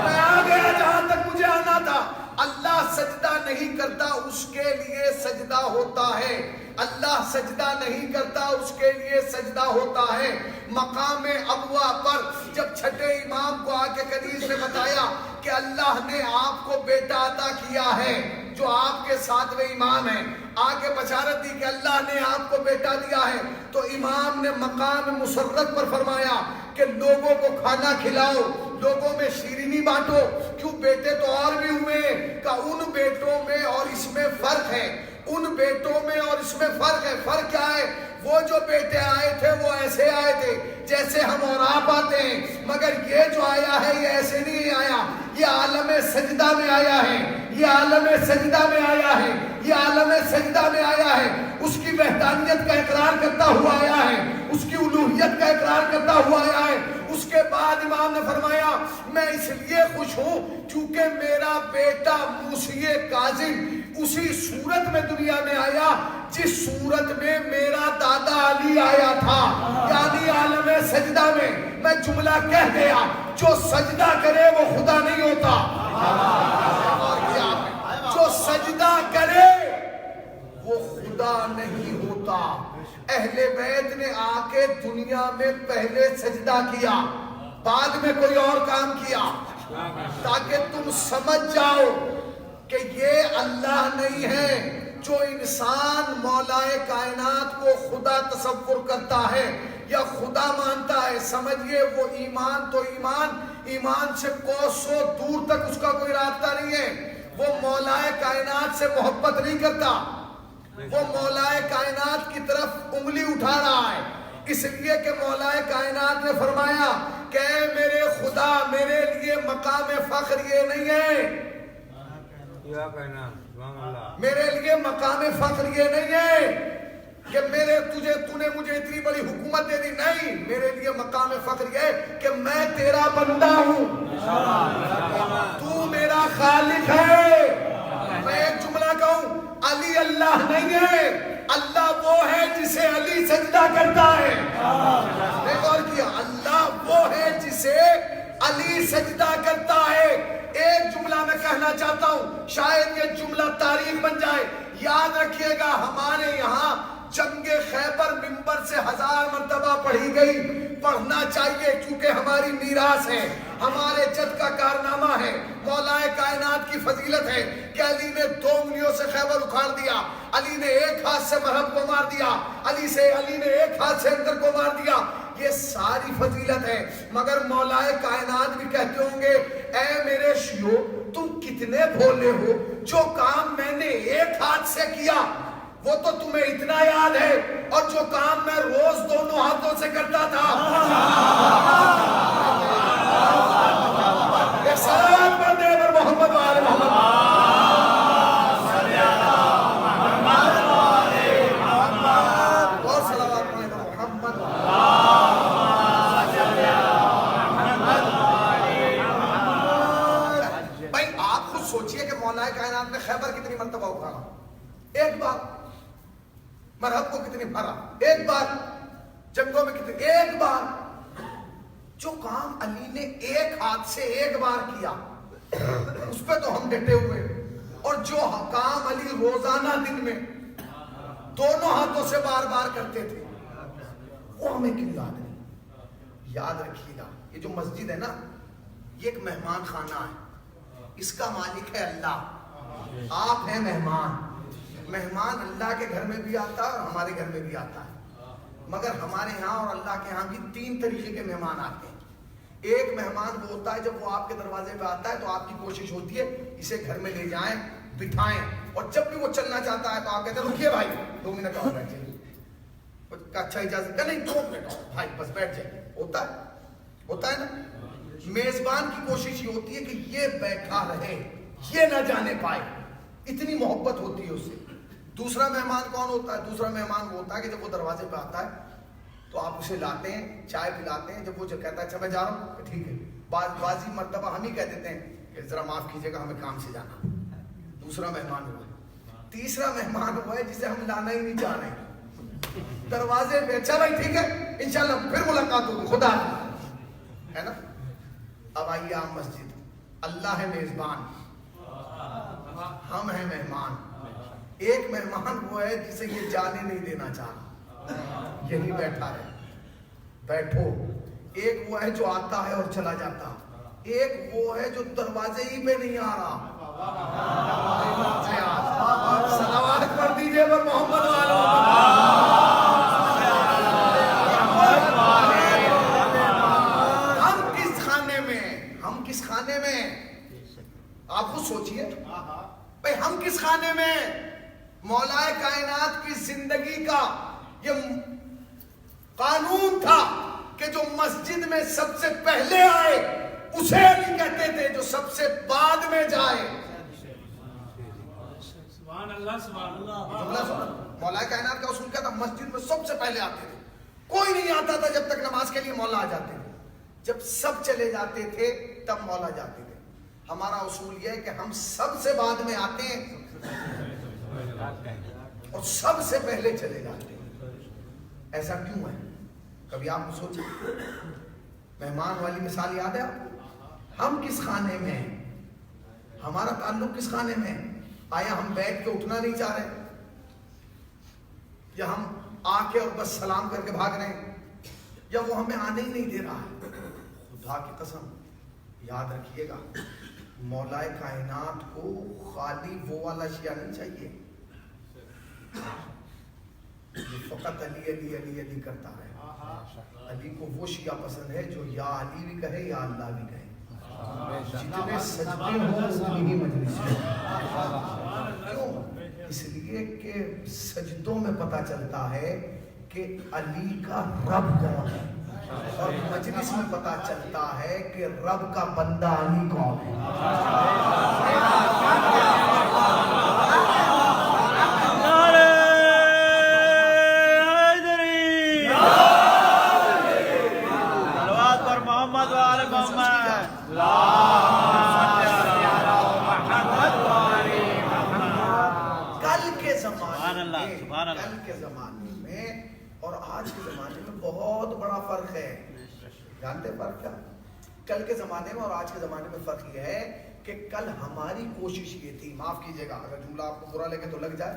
میں آ گیا جہاں تک مجھے آنا تھا. اللہ سجدہ نہیں کرتا, اس کے لیے سجدہ ہوتا ہے. اللہ سجدہ نہیں کرتا, اس کے لیے سجدہ ہوتا ہے. مقام ابوا پر جب چھٹے امام کو آ کے کنیز نے بتایا کہ اللہ نے آپ کو بیٹا عطا کیا ہے, جو آپ کے 7ویں امام ہیں, آگے بشارت دی کہ اللہ نے آپ کو بیٹا دیا ہے, تو امام نے مقام مسرت پر فرمایا کہ لوگوں کو کھانا کھلاؤ, لوگوں میں شیرینی بانٹو. کیوں؟ بیٹے تو اور بھی ہوئے, کہ ان بیٹوں میں اور اس میں فرق ہے, ان بیٹوں میں اور اس میں فرق ہے. فرق کیا ہے؟ وہ جو بیٹے آئے تھے وہ ایسے آئے تھے جیسے ہم اور آپ آتے ہیں, مگر یہ جو آیا ہے یہ ایسے نہیں آیا, یہ عالم سجدہ میں آیا ہے, یہ عالم سجدہ میں آیا ہے, یہ عالم سجدہ میں آیا ہے. اس کی وحدانیت کا اقرار کرتا ہوا آیا ہے, اس کی الوہیت کا اقرار کرتا ہوا آیا ہے. اس کے بعد امام نے فرمایا میں اس لیے خوش ہوں کیونکہ میرا بیٹا موسیٰ کاظم اسی صورت میں دنیا میں آیا جس صورت میں میرا دادا علی آیا تھا, یعنی عالم سجدہ میں. میں جملہ کہہ گیا, جو سجدہ کرے وہ خدا نہیں ہوتا. جو سجدہ کرے وہ خدا نہیں ہوتا. اہل بیت نے آ کے دنیا میں پہلے سجدہ کیا, بعد میں کوئی اور کام کیا, تاکہ تم سمجھ جاؤ کہ یہ اللہ نہیں ہے. جو انسان مولائے کائنات کو خدا تصور کرتا ہے یا خدا مانتا ہے، سمجھئے وہ ایمان تو ایمان سے کوسوں دور تک اس کا کوئی رابطہ نہیں ہے. وہ مولائے کائنات سے محبت نہیں کرتا، وہ مولائے کائنات کی طرف انگلی اٹھا رہا ہے، اس لیے کہ مولائے کائنات نے فرمایا کہ اے میرے خدا، میرے لیے مقام فخر یہ نہیں ہے، میرے لیے مقام فخر یہ نہیں ہے کہ تو نے مجھے اتنی بڑی حکومت دے دی. نہیں، میرے لیے مقام فخر یہ ہے کہ میں تیرا بندہ ہوں، تو میرا خالق ہے. میں ایک جملہ کہوں، علی اللہ نہیں ہے، اللہ وہ ہے جسے علی سجدہ کرتا ہے. نے غور کیا؟ اللہ وہ ہے جسے علی سجدہ کرتا ہے. ایک جملہ میں کہنا چاہتا ہوں، شاید یہ جملہ تاریخ بن جائے. یاد رکھیے گا، ہمارے یہاں جنگ خیبر منبر سے 1000 مرتبہ پڑھی گئی، پڑھنا چاہیے کیونکہ ہماری میراث ہے، ہمارے جد کا کارنامہ ہے. مولائے کائنات کی فضیلت ہے کہ علی نے 2 انگلیوں سے خیبر اکھاڑ دیا، علی نے ایک ہاتھ سے مرہب کو مار دیا، علی نے ایک ہاتھ سے اندر کو مار دیا. یہ ساری فضیلت ہے. مگر مولائے کائنات بھی کہتے ہوں گے، اے میرے شیعو تم کتنے بھولے ہو، جو کام میں نے ایک ہاتھ سے کیا وہ تو تمہیں اتنا یاد ہے، اور جو کام میں روز 2 ہاتھوں سے کرتا تھا. ایک صلوات پڑھ دے پر محمد و آل محمد. اور صلوات پڑھ دے محمد. بھائی آپ خود سوچئے کہ مولائے کائنات نے خیبر کتنی مرتبہ اکھاڑا؟ ایک بار. مرہب کو کتنی بھرا؟ ایک بار. جنگوں میں کتنی؟ ایک بار. جو کام علی نے ایک ہاتھ سے ایک بار کیا اس پہ تو ہم ڈٹے ہوئے، اور جو کام علی روزانہ دن میں 2 ہاتھوں سے بار بار کرتے تھے وہ ہمیں کیوں یاد نہیں؟ یاد رکھیے گا، یہ جو مسجد ہے نا، یہ ایک مہمان خانہ ہے، اس کا مالک ہے اللہ. آپ ہیں مہمان. مہمان اللہ کے گھر میں بھی آتا ہے اور ہمارے گھر میں بھی آتا ہے. مگر ہمارے ہاں اور اللہ کے ہاں بھی 3 طریقے کے مہمان آتے ہیں. ایک مہمان وہ ہوتا ہے جب وہ آپ کے دروازے پہ آتا ہے تو آپ کی کوشش ہوتی ہے اسے گھر میں لے جائیں، بٹھائیں، اور جب بھی وہ چلنا چاہتا ہے تو آپ کہتے ہیں رکیے بھائی 2 منٹ اور بیٹھ جائیے. اچھا اجازت نہیں، 2 منٹ اور بھائی بس بیٹھ جائیے. ہوتا ہے نا. میزبان کی کوشش یہ ہوتی ہے کہ یہ بیٹھا رہے، یہ نہ جانے پائے، اتنی محبت ہوتی ہے اس سے. دوسرا مہمان کون ہوتا ہے؟ دوسرا مہمان وہ ہوتا ہے کہ جب وہ دروازے پہ آتا ہے تو آپ اسے لاتے ہیں، چائے پلاتے ہیں. جب وہ جو کہتا ہے اچھا میں جا رہا ہوں، ٹھیک ہے. بعضی مرتبہ ہم ہی کہہ دیتے ہیں کہ ذرا معاف کیجیے گا ہمیں کام سے جانا. دوسرا مہمان ہوا ہے. تیسرا مہمان ہوا ہے جسے ہم لانا ہی نہیں چاہ رہے، دروازے پہ اچھا بھائی ٹھیک ہے انشاءاللہ پھر ملاقات ہوگی، خدا ہے نا. اب آئیے آپ مسجد، اللہ ہے میزبان، ہم ہیں مہمان. ایک مہمان وہ ہے جسے یہ جانے نہیں دینا چاہتا، یہی بیٹھا ہے، بیٹھو. ایک وہ ہے جو آتا ہے اور چلا جاتا، ایک وہ ہے جو دروازے ہی پہ نہیں آ رہا. صلوات پڑھ دیجئے پر محمد والا. ہم کس خانے میں آپ خود سوچئے بھئی، ہم کس خانے میں؟ مولائے کائنات کی زندگی کا یہ قانون تھا کہ جو مسجد میں سب سے پہلے آئے اسے علی کہتے تھے، جو سب سے بعد میں جائے. سبحان اللہ سبحان اللہ. مولائے کائنات کا اصول کیا تھا؟ مسجد میں سب سے پہلے آتے تھے. کوئی نہیں آتا تھا جب تک نماز کے لیے مولا آ جاتے تھے. جب سب چلے جاتے تھے تب مولا جاتے تھے. ہمارا اصول یہ ہے کہ ہم سب سے بعد میں آتے ہیں اور سب سے پہلے چلے جاتے ہیں. ایسا کیوں ہے؟ کبھی آپ کو سوچیں؟ مہمان والی مثال یاد ہے آپ کو؟ ہم کس خانے میں ہیں؟ ہمارا تعلق کس خانے میں ہے؟ آیا ہم بیٹھ کے اٹھنا نہیں چاہ رہے، یا ہم آ کے اور بس سلام کر کے بھاگ رہے ہیں، یا وہ ہمیں آنے ہی نہیں دے رہا ہے؟ خدا کی قسم یاد رکھیے گا، مولائے کائنات کو خالی وہ والا شیعہ نہیں چاہیے. جو فقط علی علی علی علی کرتا ہے. علی کو وہ شیعہ پسند ہے جو یا علی بھی کہے یا اللہ بھی کہے. جتنے سجدے ہوں وہ انہی مجلس میں. کیوں؟ اس لیے کہ سجدوں میں پتہ چلتا ہے کہ علی کا رب کون ہے, اور مجلس میں پتہ چلتا ہے کہ رب کا بندہ علی کون ہے. کل کے زمانے میں اور آج کے زمانے میں بہت بڑا فرق ہے. جانتے ہیں فرق کیا؟ کل کے زمانے میں اور آج کے زمانے میں فرق یہ ہے کہ کل ہماری کوشش یہ تھی, معاف کیجئے گا اگر جملہ آپ کو برا لگے تو لگ جائے,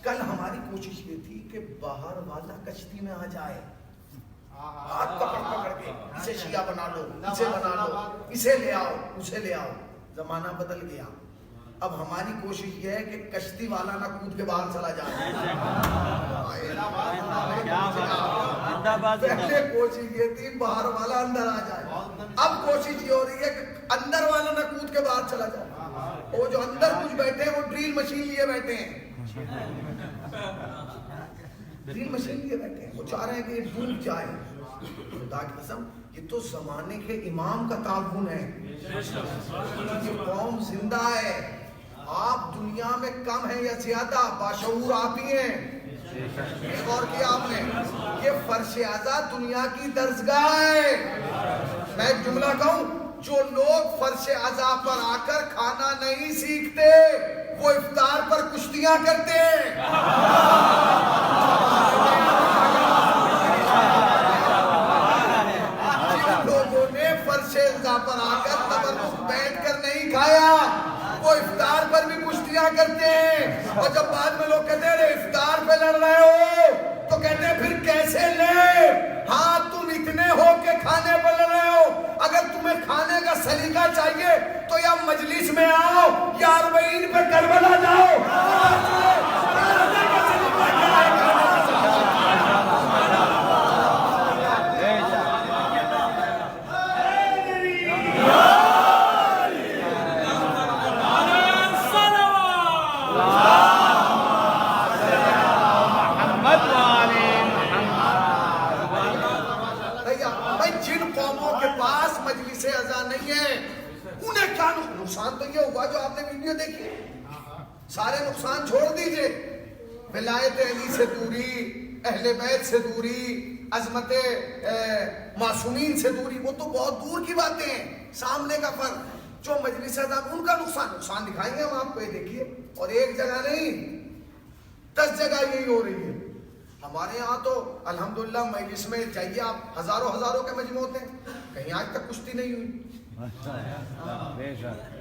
کل ہماری کوشش یہ تھی کہ باہر والا کشتی میں آ جائے, ہاتھ پکڑ پکڑ کے اسے شیعہ بنا لو, اسے بنا لو, اسے لے آؤ, اسے لے آؤ. زمانہ بدل گیا. اب ہماری کوشش یہ ہے کہ کشتی والا نہ کود کے باہر چلا جائے. پہلے کوشش یہ تھی باہر والا اندر آ جائے, اب کوشش یہ ہو رہی ہے کہ اندر والا نہ کود کے باہر چلا جائے. وہ جو اندر کچھ بیٹھے ہیں وہ ڈرل مشین لیے بیٹھے ہیں, ڈرل مشین لیے بیٹھے ہیں. وہ چاہ رہے ہیں کہ یہ ڈوب جائے. خدا کی قسم یہ تو زمانے کے امام کا تعاون ہے. یہ قوم زندہ ہے. آپ دنیا میں کم ہیں یا زیادہ, باشعور آپ ہی ہیں. غور کیا آپ نے؟ یہ فرش اعضا دنیا کی درسگاہ ہے. میں ایک جملہ کہوں, جو لوگ فرش اعضا پر آ کر کھانا نہیں سیکھتے وہ افطار پر کشتیاں کرتے ہیں. جن لوگوں نے فرش اعضا پر آ کر تبرک بیٹھ کر نہیں کھایا وہ افطار پر بھی کشتیاں کرتے ہیں. اور جب بعد میں لوگ کہتے ہیں افطار پہ لڑ رہے ہو تو کہتے ہیں پھر کیسے لے. ہاں تم اتنے ہو کہ کھانے پر لڑ رہے ہو. اگر تمہیں کھانے کا سلیقہ چاہیے تو یا مجلس میں آؤ یا اربعین پہ کربلا جاؤ. نقصان تو یہ ہوا جو آپ نے ویڈیو دیکھی, سارے نقصان چھوڑ دیجئے. ولایت علی سے دوری, اہل بیت سے دوری, عظمت معصومین سے دوری, وہ تو بہت دور کی باتیں ہیں. سامنے کا فرق جو مجلس اعظم ان کا نقصان دکھائیں گے ہم آپ کو. یہ دیکھیے, اور ایک جگہ نہیں 10 جگہ یہی ہو رہی ہے. ہمارے یہاں تو الحمدللہ مجلس میں جائیے آپ, ہزاروں کے مجمع ہوتے ہیں, کہیں آج تک کشتی نہیں ہوئی.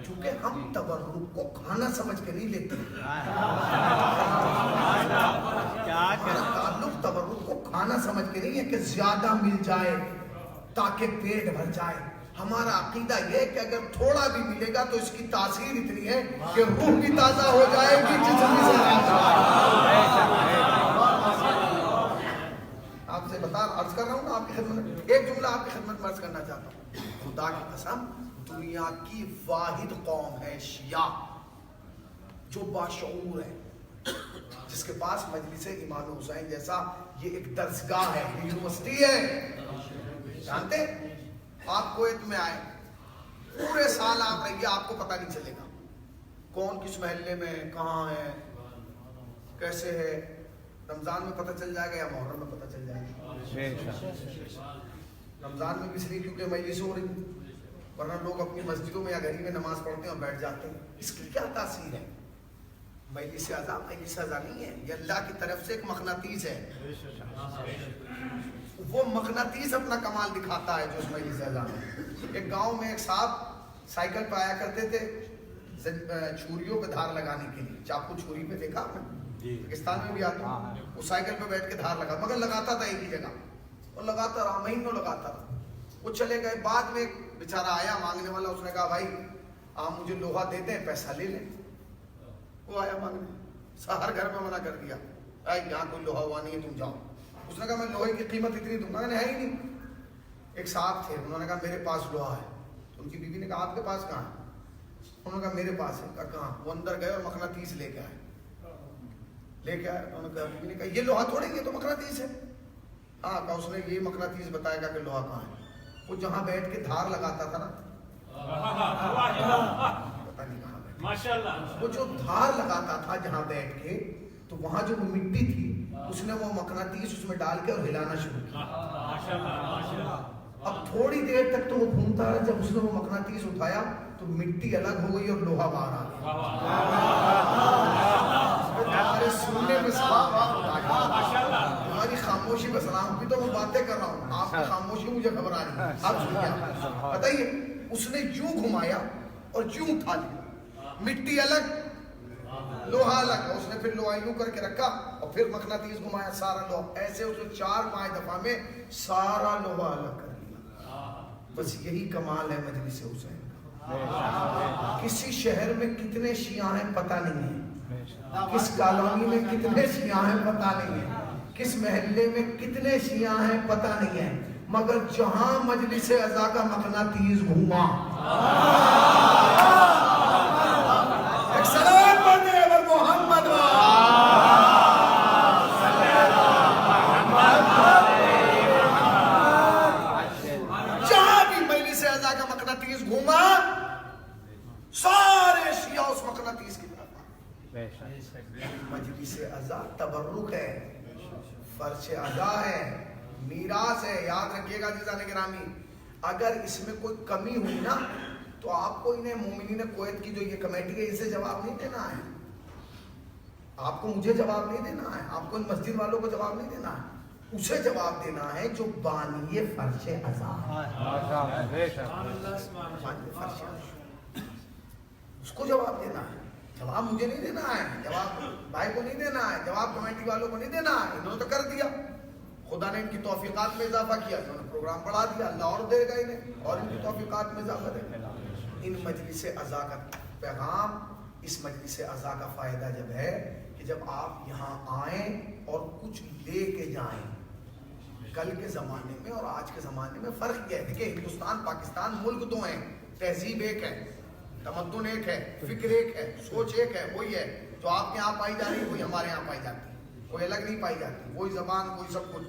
چونکہ ہم تبرک کو کھانا سمجھ کے نہیں لیتے. تعلق تبرک کو کھانا سمجھ کے نہیں ہے کہ زیادہ مل جائے تاکہ پیٹ بھر جائے. ہمارا عقیدہ یہ ہے کہ اگر تھوڑا بھی ملے گا تو اس کی تاثیر اتنی ہے کہ روح بھی تازہ ہو جائے گی, جسم بھی آپ سے عرض کر رہا ہوں نا آپ کی خدمت میں. ایک جملہ آپ کی خدمت میں عرض کرنا چاہتا ہوں. خدا کی قسم دنیا کی واحد قوم ہے شیعہ جو باشعور ہے, جس کے پاس مجلس امام حسین جیسا یہ ایک درسگاہ ہے, یونیورسٹی ہے. جانتے آپ کویت میں آئے, پورے سال آپ رہیے, آپ کو پتہ نہیں چلے گا کون کس محلے میں کہاں ہے, کیسے ہے. رمضان میں پتہ چل جائے گا یا محرم میں پتہ چل جائے گا. رمضان میں بھی اس لیے کیونکہ مجلس ہو رہی, ورنہ لوگ اپنی مسجدوں میں یا گھر میں نماز پڑھتے ہیں اور بیٹھ جاتے ہیں. اس کی کیا تاثیر ہے؟ مجلس اعضا نہیں ہے, یہ اللہ کی طرف سے ایک مقناطیس ہے. وہ مقناطیس اپنا کمال دکھاتا ہے جو اس مجلس اعضا میں. ایک گاؤں میں ایک صاحب سائیکل پہ آیا کرتے تھے چھریوں پہ دھار لگانے کے لیے. چاقو چھری پہ دیکھا آپ نے, پاکستان میں بھی آتا ہوں. وہ سائیکل پہ بیٹھ کے دھار لگا, مگر لگاتا تھا ایک ہی جگہ, اور لگاتا رہا, مہینوں لگاتا رہا. وہ چلے گئے. بعد میں ایک بیچارہ آیا مانگنے والا, اس نے کہا بھائی آپ مجھے لوہا دیتے ہیں, پیسہ لے لیں. وہ آیا مانگنے, ہر گھر میں منع کر دیا، یہاں کوئی لوہا ہوا نہیں ہے، تم جاؤ۔ اس نے کہا میں لوہے کی قیمت اتنی دوں گا، ہے ہی نہیں۔ ایک صاحب تھے، انہوں نے کہا میرے پاس لوہا ہے۔ ان کی بیوی نے کہا آپ کے پاس کہاں ہے؟ انہوں نے کہا میرے پاس ہے۔ کہا کہاں؟ وہ اندر گئے اور مقناطیس لے کے آئے۔ انہوں نے کہا بیوی نے کہا یہ لوہا تھوڑی ہے، تو مقناطیس ہے۔ ہاں کہا اس نے یہ مقناطیس بتایا گا کہ لوہا کہاں ہے۔ وہ جہاں بیٹھ کے دھار لگاتا تھا نا، پتہ نہیں کہاں بیٹھ، ماشاءاللہ، وہ جو دھار لگاتا تھا جہاں بیٹھ کے، تو وہاں جو وہ مٹی تھی اس نے وہ مقناطیس اس میں ڈال کے اور ہلانا شروع کیا۔ ماشاءاللہ۔ اب تھوڑی دیر تک تو وہ گھومتا رہا، جب اس نے وہ مقناطیس اٹھایا تو مٹی الگ ہو گئی اور لوہا باہر آ گیا۔ تمہارے سننے میں سلام، تمہاری خاموشی میں سلام، بھی تو میں باتیں کر رہا ہوں، آپ کی خاموشی مجھے خبر آ رہی ہے۔ آپ سنیے، بتائیے، اس نے یوں گھمایا اور یوں اٹھا لیا، مٹی الگ لوہا الگ۔ اس نے پھر لوہا یوں کر کے رکھا اور پھر مقناطیس گھمایا، سارا لوہا ایسے اس نے 4-5 دفعہ میں سارا لوہا الگ کر لیا۔ بس یہی کمال ہے مجلس حسین کا۔ کسی شہر میں کتنے شیعہ ہیں پتہ نہیں ہے، کس کالونی میں کتنے شیعہ ہیں پتہ نہیں ہے، کس محلے میں کتنے شیعہ ہیں پتہ نہیں ہے، مگر جہاں مجلس عزا کا مقناطیس گھوما، ایک سلام پڑھتے ہیں بر محمد جہاں بھی مجلس عزا کا مقناطیس گھوما، سارے شیعہ اس مقناطیس کی طرف آئے۔ مجلس عزا تبرک ہے، فرش عزا ہے، میراث ہے۔ یاد رکھیے گا عزیزان گرامی، اگر اس میں کوئی کمی ہوئی نا تو آپ کو انہیں مومنین کویت کی جو یہ کمیٹی ہے اسے جواب نہیں دینا ہے، آپ کو مجھے جواب نہیں دینا ہے، آپ کو ان مسجد والوں کو جواب نہیں دینا ہے، اسے جواب دینا ہے جو بانی فرش عزا ہے، اس کو جواب دینا ہے۔ جواب مجھے نہیں دینا ہے، جواب بھائی کو نہیں دینا ہے، جواب کمیٹی والوں کو نہیں دینا ہے۔ انہوں نے تو کر دیا، خدا نے ان کی توفیقات میں اضافہ کیا، انہوں نے پروگرام بڑھا دیا، اللہ اور دے گا انہیں، اور ان کی توفیقات میں اضافہ دے گا۔ ان مجلس عزا کا پیغام، اس مجلس عزا کا فائدہ جب ہے کہ جب آپ یہاں آئیں اور کچھ لے کے جائیں۔ کل کے زمانے میں اور آج کے زمانے میں فرق یہ ہے، دیکھیں ہندوستان پاکستان ملک دو ہیں، تہذیب ایک ہے، تمدن ایک ہے، فکر ایک ہے، سوچ ایک ہے، وہی ہے جو آپ کے یہاں پائی جا رہی ہے وہی ہمارے یہاں پائی جاتی ہے، کوئی الگ نہیں پائی جاتی، وہی زبان، وہی سب کچھ۔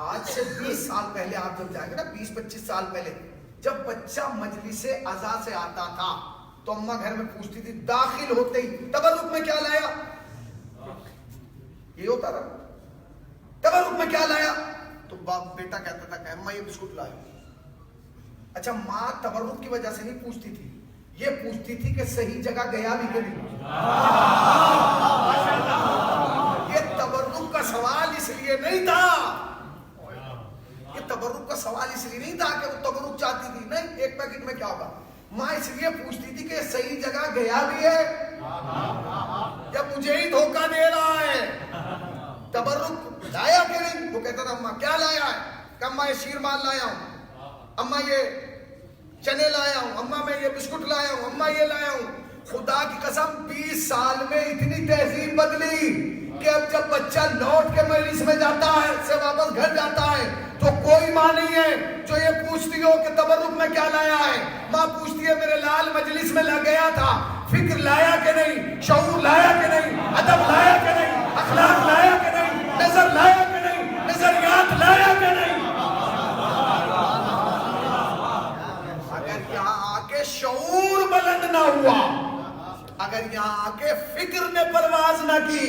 آج سے 20 سال پہلے آپ جب جائیں گے نا، 20-25 سال پہلے جب بچہ مجلس عزا سے آتا تھا تو اماں گھر میں پوچھتی تھی داخل ہوتے ہی تبرک میں کیا لایا، یہ ہوتا رہا، تبرک میں کیا لایا، تو باپ بیٹا کہتا تھا کہ اماں یہ بسکٹ لایا۔ اچھا ماں تبرک کی وجہ سے نہیں پوچھتی تھی، یہ پوچھتی تھی کہ صحیح جگہ گیا بھی کہ نہیں۔ یہ تبرک کا سوال اس لیے نہیں تھا، یہ تبرک کا سوال اس لیے نہیں تھا کہ وہ تبرک چاہتی تھی، نہیں ایک پیکٹ میں کیا ہوگا، ماں اس لیے پوچھتی تھی کہ صحیح جگہ گیا بھی ہے یا مجھے ہی دھوکہ دے رہا ہے۔ تبرک لایا کہ نہیں، وہ کہتا تھا اماں کیا لایا ہے، کہ اماں یہ شیر مال لایا ہوں، اماں یہ چنے لایا ہوں، اماں میں یہ بسکٹ لایا ہوں، اماں یہ لایا ہوں۔ خدا کی قسم 20 سال میں اتنی تہذیب بدلی کہ اب جب بچہ لوٹ کے مجلس میں جاتا ہے، سے واپس گھر جاتا ہے تو کوئی ماں نہیں ہے جو یہ پوچھتی ہو کہ تبرک میں کیا لایا ہے، ماں پوچھتی ہے میرے لال مجلس میں لگ گیا تھا، فکر لایا کہ نہیں، شعور لایا کہ نہیں، ادب لایا کہ نہیں، اخلاق لایا کہ نہیں، نظر لایا کہ نہیں، نظریات لایا کہ نہیں۔ اگر یہاں آ کے شعور بلند نہ ہوا، اگر یہاں آ کے فکر نے پرواز نہ کی،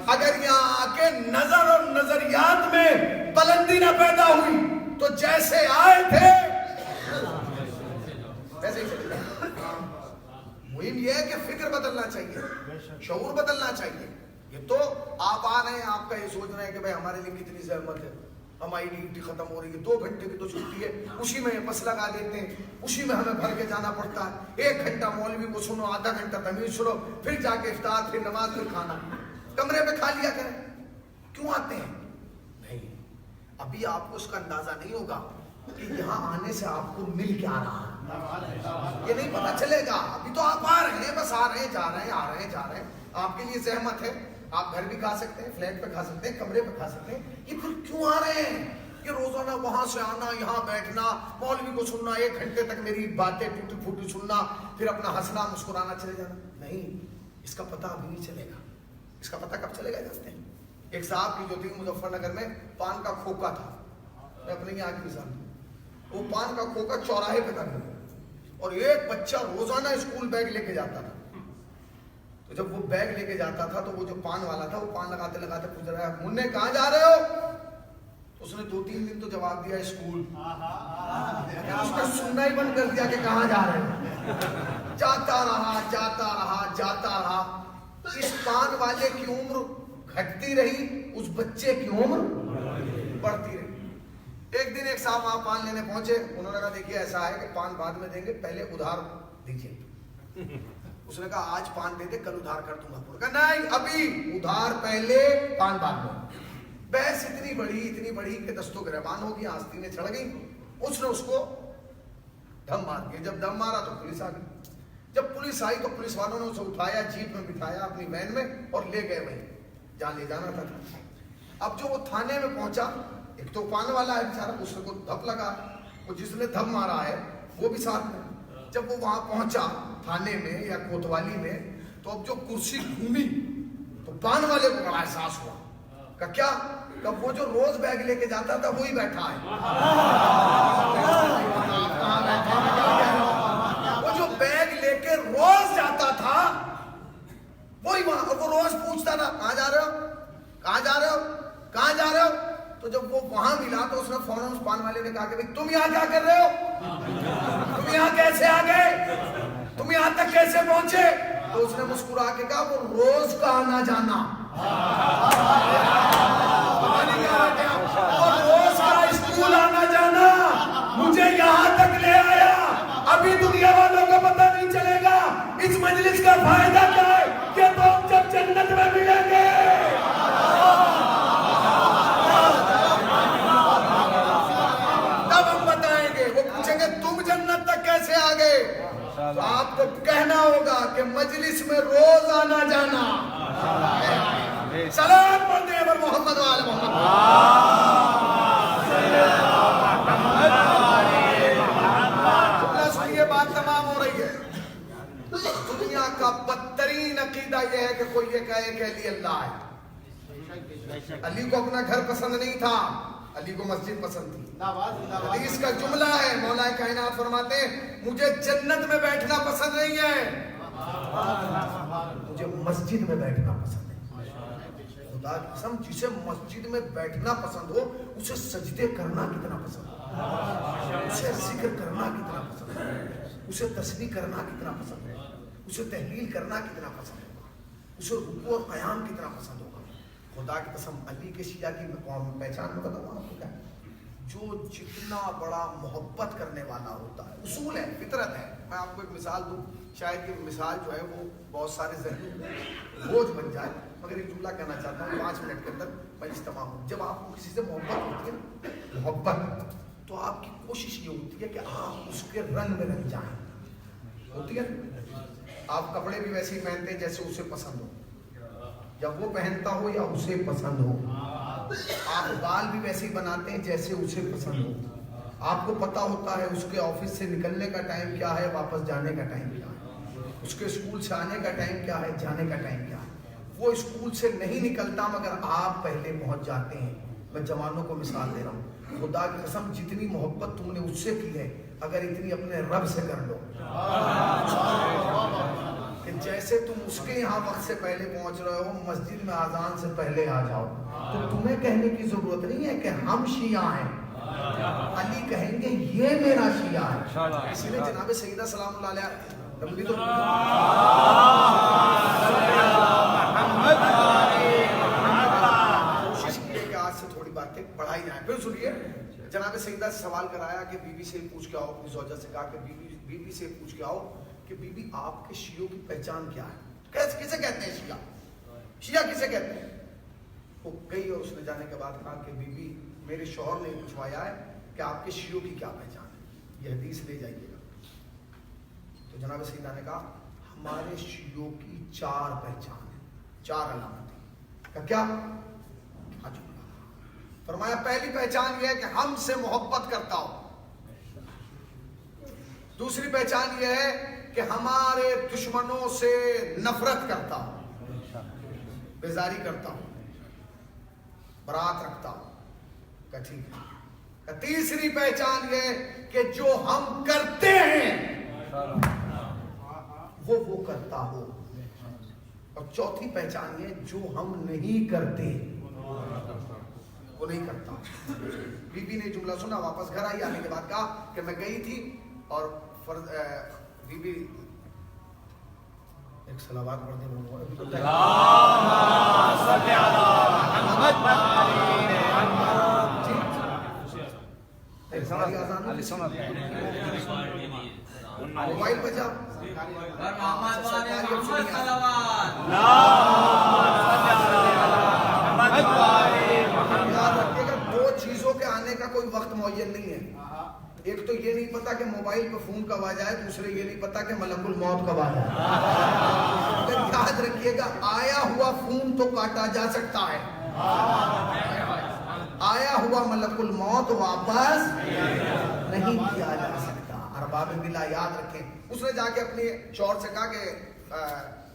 اگر یہاں آ کے نظر اور نظریات میں بلندی نہ پیدا ہوئی تو جیسے آئے تھے ویسے ہی چلے جائیں۔ مہم یہ ہے کہ فکر بدلنا چاہیے، شعور بدلنا چاہیے۔ یہ تو آپ آ رہے ہیں، آپ کا یہ سوچ رہے ہیں کہ بھائی ہمارے لیے کتنی زحمت ہے، ہماری ڈیوٹی ختم ہو رہی ہے، 2 گھنٹے کی تو چھٹی ہے، اسی میں بس لگا دیتے ہیں، اسی میں ہمیں بھر کے جانا پڑتا ہے، 1 گھنٹہ مولوی کو سنو، آدھا گھنٹہ تمیز سنو، پھر جا کے افطار، پھر نماز، پھر کھانا، کمرے میں کھا لیا کریں۔ کیوں آتے ہیں؟ نہیں، ابھی آپ کو اس کا اندازہ نہیں ہوگا کہ یہاں آنے سے آپ کو مل کیا رہا ہے، یہ نہیں پتا چلے گا۔ ابھی تو آپ آ رہے ہیں، بس آ رہے ہیں، جا رہے ہیں، آ رہے ہیں، جا رہے ہیں، آپ کے لیے زحمت ہے, آپ گھر بھی کھا سکتے ہیں, فلیٹ پہ کھا سکتے ہیں, کمرے پہ کھا سکتے ہیں, یہ پھر کیوں آ رہے ہیں؟ یہ روزانہ وہاں سے آنا, یہاں بیٹھنا, مولوی کو سننا, 1 گھنٹے تک میری باتیں ٹوٹی پھوٹی سننا, پھر اپنا ہنسنا مسکرانا چلے جانا. نہیں, اس کا پتہ ابھی نہیں چلے گا. اس کا پتہ کب چلے گا جانتے ہیں؟ ایک صاحب کی جو تھی مظفر نگر میں پان کا کھوکا تھا, میں اپنے یہاں کی مثال دوں, وہ پان کا کھوکا چوراہے پہ تھا, اور ایک بچہ روزانہ اسکول بیگ لے کے جاتا تھا. تو جب وہ بیگ لے کے جاتا تھا تو وہ جو پان والا تھا وہ پان لگاتے لگاتے پوچھ رہا ہے, منہ کہاں جا رہے ہو؟ اس نے 2-3 دن تو جواب دیا اسکول, اس نے سننا ہی بند کر دیا کہ کہاں جا رہے ہو. جاتا رہا جاتا رہا جاتا رہا, اس پان والے کی عمر گھٹتی رہی, اس بچے کی عمر بڑھتی رہی. ایک دن ایک صاحب وہاں پان لینے پہنچے, انہوں نے کہا دیکھیے ایسا ہے کہ پان بعد میں دیں گے, پہلے ادھار دیجیے. اس نے کہا آج پان دے دے, کل ادھار کر دوں گا. انہوں نے کہا نہیں, ابھی ادھار پہلے پان بعد میں. بحث اتنی بڑی کہ دست و گریبان ہو گئی, آستینیں چڑھ گئی. اس نے اس کو دھم مار دیا. جب دم مارا تو پولیس آ گئی. جب پولیس آئی تو پولیس والوں نے اسے اٹھایا, جیپ میں بٹھایا اپنی وین میں, اور لے گئے وہیں جہاں لے جانا تھا. اب جو وہ تھانے میں پہنچا, ایک تو پان والا ہے بیچارہ, اس کو دھپ لگا, وہ جس نے دھپ مارا ہے وہ بھی ساتھ میں. جب وہ وہاں پہنچا تھانے میں یا کوتوالی میں, تو اب جو کرسی گھومی تو پان والے کو بڑا احساس ہوا. کہ کیا؟ کہ وہ جو روز بیگ لے کے جاتا تھا وہی بیٹھا ہے. وہ جو بیگ لے کے روز جاتا تھا وہی وہاں, اور وہ روز پوچھتا تھا کہاں جا رہے ہو, کہاں جا رہے ہو, کہاں جا رہے ہو. تو جب وہ وہاں ملا تو اس نے فوراً اس پان والے نے کہا کہ تم یہاں کیا کر رہے ہو, تم یہاں کیسے آ گئے, تم یہاں تک کیسے پہنچے. تو اس نے مسکرا کے کہا وہ روز کا آنا جانا, اور روز کا اسکول آنا جانا مجھے یہاں تک لے آیا. ابھی دنیا والوں کو پتہ نہیں چلے گا اس مجلس کا فائدہ کیا ہے کہ تم جب جنت میں ملیں گے تب ہم بتائیں گے. وہ پوچھیں گے تم جنت تک کیسے آ گئے, تو آپ کو کہنا ہوگا کہ مجلس میں روز آنا جانا. سلام پڑھتے ہیں پر محمد وآل محمد. یہ بات تمام ہو رہی ہے. دنیا کا بدترین عقیدہ یہ ہے کہ کوئی یہ کہے کہ علی اللہ ہے. علی کو اپنا گھر پسند نہیں تھا, علی کو مسجد پسند تھی. حدیث کا جملہ ہے, مولا کائنات فرماتے ہیں مجھے جنت میں بیٹھنا پسند نہیں ہے, مجھے مسجد میں بیٹھنا پسند ہے. خدا کی قسم, جسے مسجد میں بیٹھنا پسند ہو اسے سجدے کرنا کتنا پسند ہے, اسے ذکر کرنا کتنا پسند ہے, اسے تسبیح کرنا کتنا پسند ہے, اسے تحلیل کرنا کتنا پسند ہوگا, اسے رکوع اور قیام کتنا پسند ہوگا. خدا کی قسم علی کے شیعہ کی پہچان میں بتاؤں آپ کو کیا, جو جتنا بڑا محبت کرنے والا ہوتا ہے, اصول ہے, فطرت ہے. میں آپ کو ایک مثال دوں, شاید یہ مثال جو ہے وہ بہت سارے ذہنوں بوجھ بن جائے, مگر ایک جملہ کہنا چاہتا ہوں 5 منٹ کے اندر مجلس تمام ہو. جب آپ کو کسی سے محبت ہوتی ہے نا, محبت, تو آپ کی کوشش یہ ہوتی ہے کہ آپ اس کے رنگ میں رنگ جائیں. ہوتی ہے آپ کپڑے بھی ویسے ہی پہنتے ہیں جیسے اسے پسند ہو, یا وہ پہنتا ہو یا اسے پسند ہو. آپ بال بھی ویسے ہی بناتے ہیں جیسے اسے پسند ہو. آپ کو پتا ہوتا ہے اس کے آفس سے نکلنے کا ٹائم کیا ہے, واپس جانے کا ٹائم کیا ہے, اس کے اسکول سے آنے کا ٹائم کیا ہے, جانے کا ٹائم کیا ہے. وہ اسکول سے نہیں نکلتا مگر آپ پہلے پہنچ جاتے ہیں. میں جوانوں کو مثال دے رہا ہوں, خدا کی قسم جتنی محبت تم نے اس سے کی ہے اگر اتنی اپنے رب سے کر لو, کہ جیسے تم اس کے یہاں وقت سے پہلے پہنچ رہے ہو, مسجد میں اذان سے پہلے آ جاؤ, تو تمہیں کہنے کی ضرورت نہیں ہے کہ ہم شیعہ ہیں, علی کہیں گے یہ میرا شیعہ ہے. اسی لیے جناب سیدہ سلام اللہ علیہ کوشش کی کہ آج سے تھوڑی باتیں بڑھائی جائیں. پھر سنیے, جناب سیدہ سے سوال کرایا کہ بی بی سے پوچھ کے آؤ, اپنی زوجہ سے کہا کہ بی بی سے پوچھ کے آؤ کہ بی بی آپ کے شیعوں کی پہچان کیا ہے, کسے کہتے ہیں شیعہ, شیعہ کسے کہتے ہیں. وہ گئی اور اس نے جانے کے بعد کہا کہ بی بی میرے شوہر نے پوچھوایا ہے کہ آپ کے شیعوں کی کیا پہچان ہے, یہ حدیث لے جائیے گا. تو جناب سیدہ نے کہا ہمارے شیعوں کی 4 پہچان ہیں. 4 علامتیں کیا؟ فرمایا پہلی پہچان یہ ہے کہ ہم سے محبت کرتا ہو. دوسری پہچان یہ ہے کہ ہمارے دشمنوں سے نفرت کرتا ہو، بیزاری کرتا ہو، برات رکھتا ہو. کہ ٹھیک ہے. تیسری پہچان یہ ہے کہ جو ہم کرتے ہیں وہ کرتا ہو. اور چوتھی پہچان یہ جو ہم نہیں کرتے وہ نہیں کرتا. بی بی نے جملہ سنا، واپس گھر آئی، آنے کے بعد کہا کہ میں گئی تھی اور بی بی ایک صلوات پڑھ دیں. موبائل پہ جاؤ، دو چیزوں کے آنے کا کوئی وقت معین نہیں ہے. ایک تو یہ نہیں پتا کہ موبائل پہ فون کب آ جائے، دوسرے یہ نہیں پتا کہ ملک الموت کب آ جائے. یاد رکھیے گا آیا ہوا فون تو کاٹا جا سکتا ہے، آیا ہوا ملک الموت واپس نہیں کیا جا سکتا. ارباب دلہ یاد رکھیں. اس نے جا کے اپنے شوہر سے کہا کہ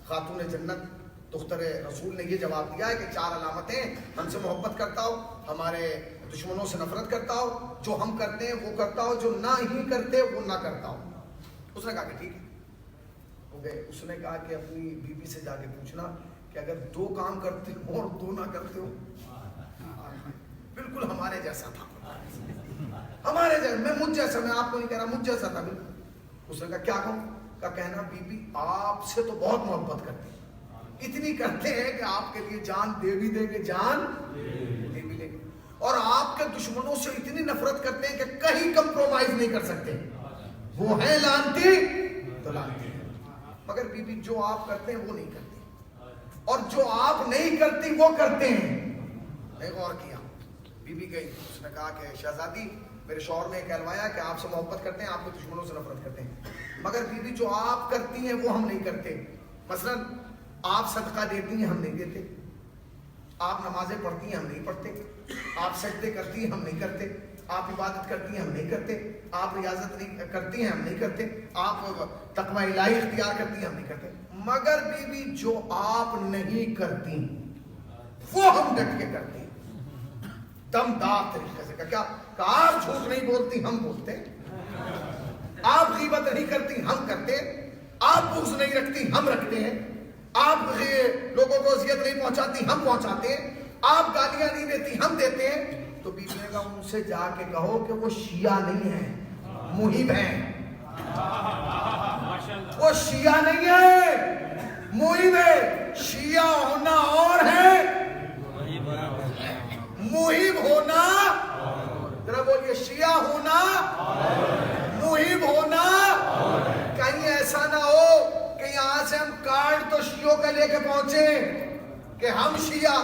خاتون جنت دختر رسول نے یہ جواب دیا ہے کہ 4 علامتیں: ہم سے محبت کرتا ہو، ہمارے دشمنوں سے نفرت کرتا ہو، جو ہم کرتے ہیں وہ کرتا ہو، جو نہ ہی کرتے وہ نہ کرتا ہو. اس نے کہا کہ ٹھیک ہے ہو گئے. اس نے کہا کہ اپنی بیوی سے جا کے پوچھنا کہ اگر 2 کام کرتے ہو اور 2 نہ کرتے ہو. بالکل ہمارے جیسا تھا، ہمارے جیسا. میں مجھ جیسا، میں آپ کو نہیں کہہ رہا، مجھ جیسا تھا بالکل. اس نے کہا کیا کہوں؟ کا کہنا بی بی آپ سے تو بہت محبت کرتے ہیں، اتنی کرتے ہیں کہ آپ کے لیے جان دے بھی دیں گے، جان دے بھی دیں گے. اور آپ کے دشمنوں سے اتنی نفرت کرتے ہیں کہ کہیں کمپرومائز نہیں کر سکتے. وہ ہیں لانتی تو لانتی، مگر بی بی جو آپ کرتے ہیں وہ نہیں کرتے، اور جو آپ نہیں کرتی وہ کرتے ہیں. نہیں غور کیا. بی بی گئی، اس نے کہا کہ شہزادی میرے شوہر نے کہلوایا کہ آپ سے محبت کرتے ہیں، آپ کے دشمنوں سے نفرت کرتے ہیں، مگر بی بی جو آپ کرتی ہیں وہ ہم نہیں کرتے. مثلا آپ صدقہ دیتی ہیں، ہم نہیں دیتے. آپ نمازیں پڑھتی ہیں، ہم نہیں پڑھتے. آپ سجدے کرتی ہیں، ہم نہیں کرتے. آپ عبادت کرتی ہیں، ہم نہیں کرتے. آپ ریاضت نہیں کرتی ہیں، ہم نہیں کرتے. آپ تقوی الہی اختیار کرتی ہیں، ہم نہیں کرتے. مگر بی بی جو آپ نہیں کرتی وہ ہم ڈٹ کے کرتے ہیں، دمدار طریقے سے. کیا کہ آپ جھوٹ نہیں بولتی، ہم بولتے. آپ غیبت نہیں کرتی، ہم کرتے. آپ بغض نہیں رکھتی، ہم رکھتے ہیں. آپ لوگوں کو اذیت نہیں پہنچاتی، ہم پہنچاتے ہیں. آپ گالیاں نہیں دیتی، ہم دیتے ہیں. تو بیوی نے کہا ان سے جا کے کہو کہ وہ شیعہ نہیں ہیں، محب ہیں. وہ شیعہ نہیں ہے، محب ہے. شیعہ ہونا اور ہے، محب ہونا. ذرا بولیے، شیعہ ہونا، محب ہونا. کہیں ایسا نہ ہو کہ یہاں سے ہم کارڈ تو شیعوں کا لے کے پہنچے کہ ہم شیعہ،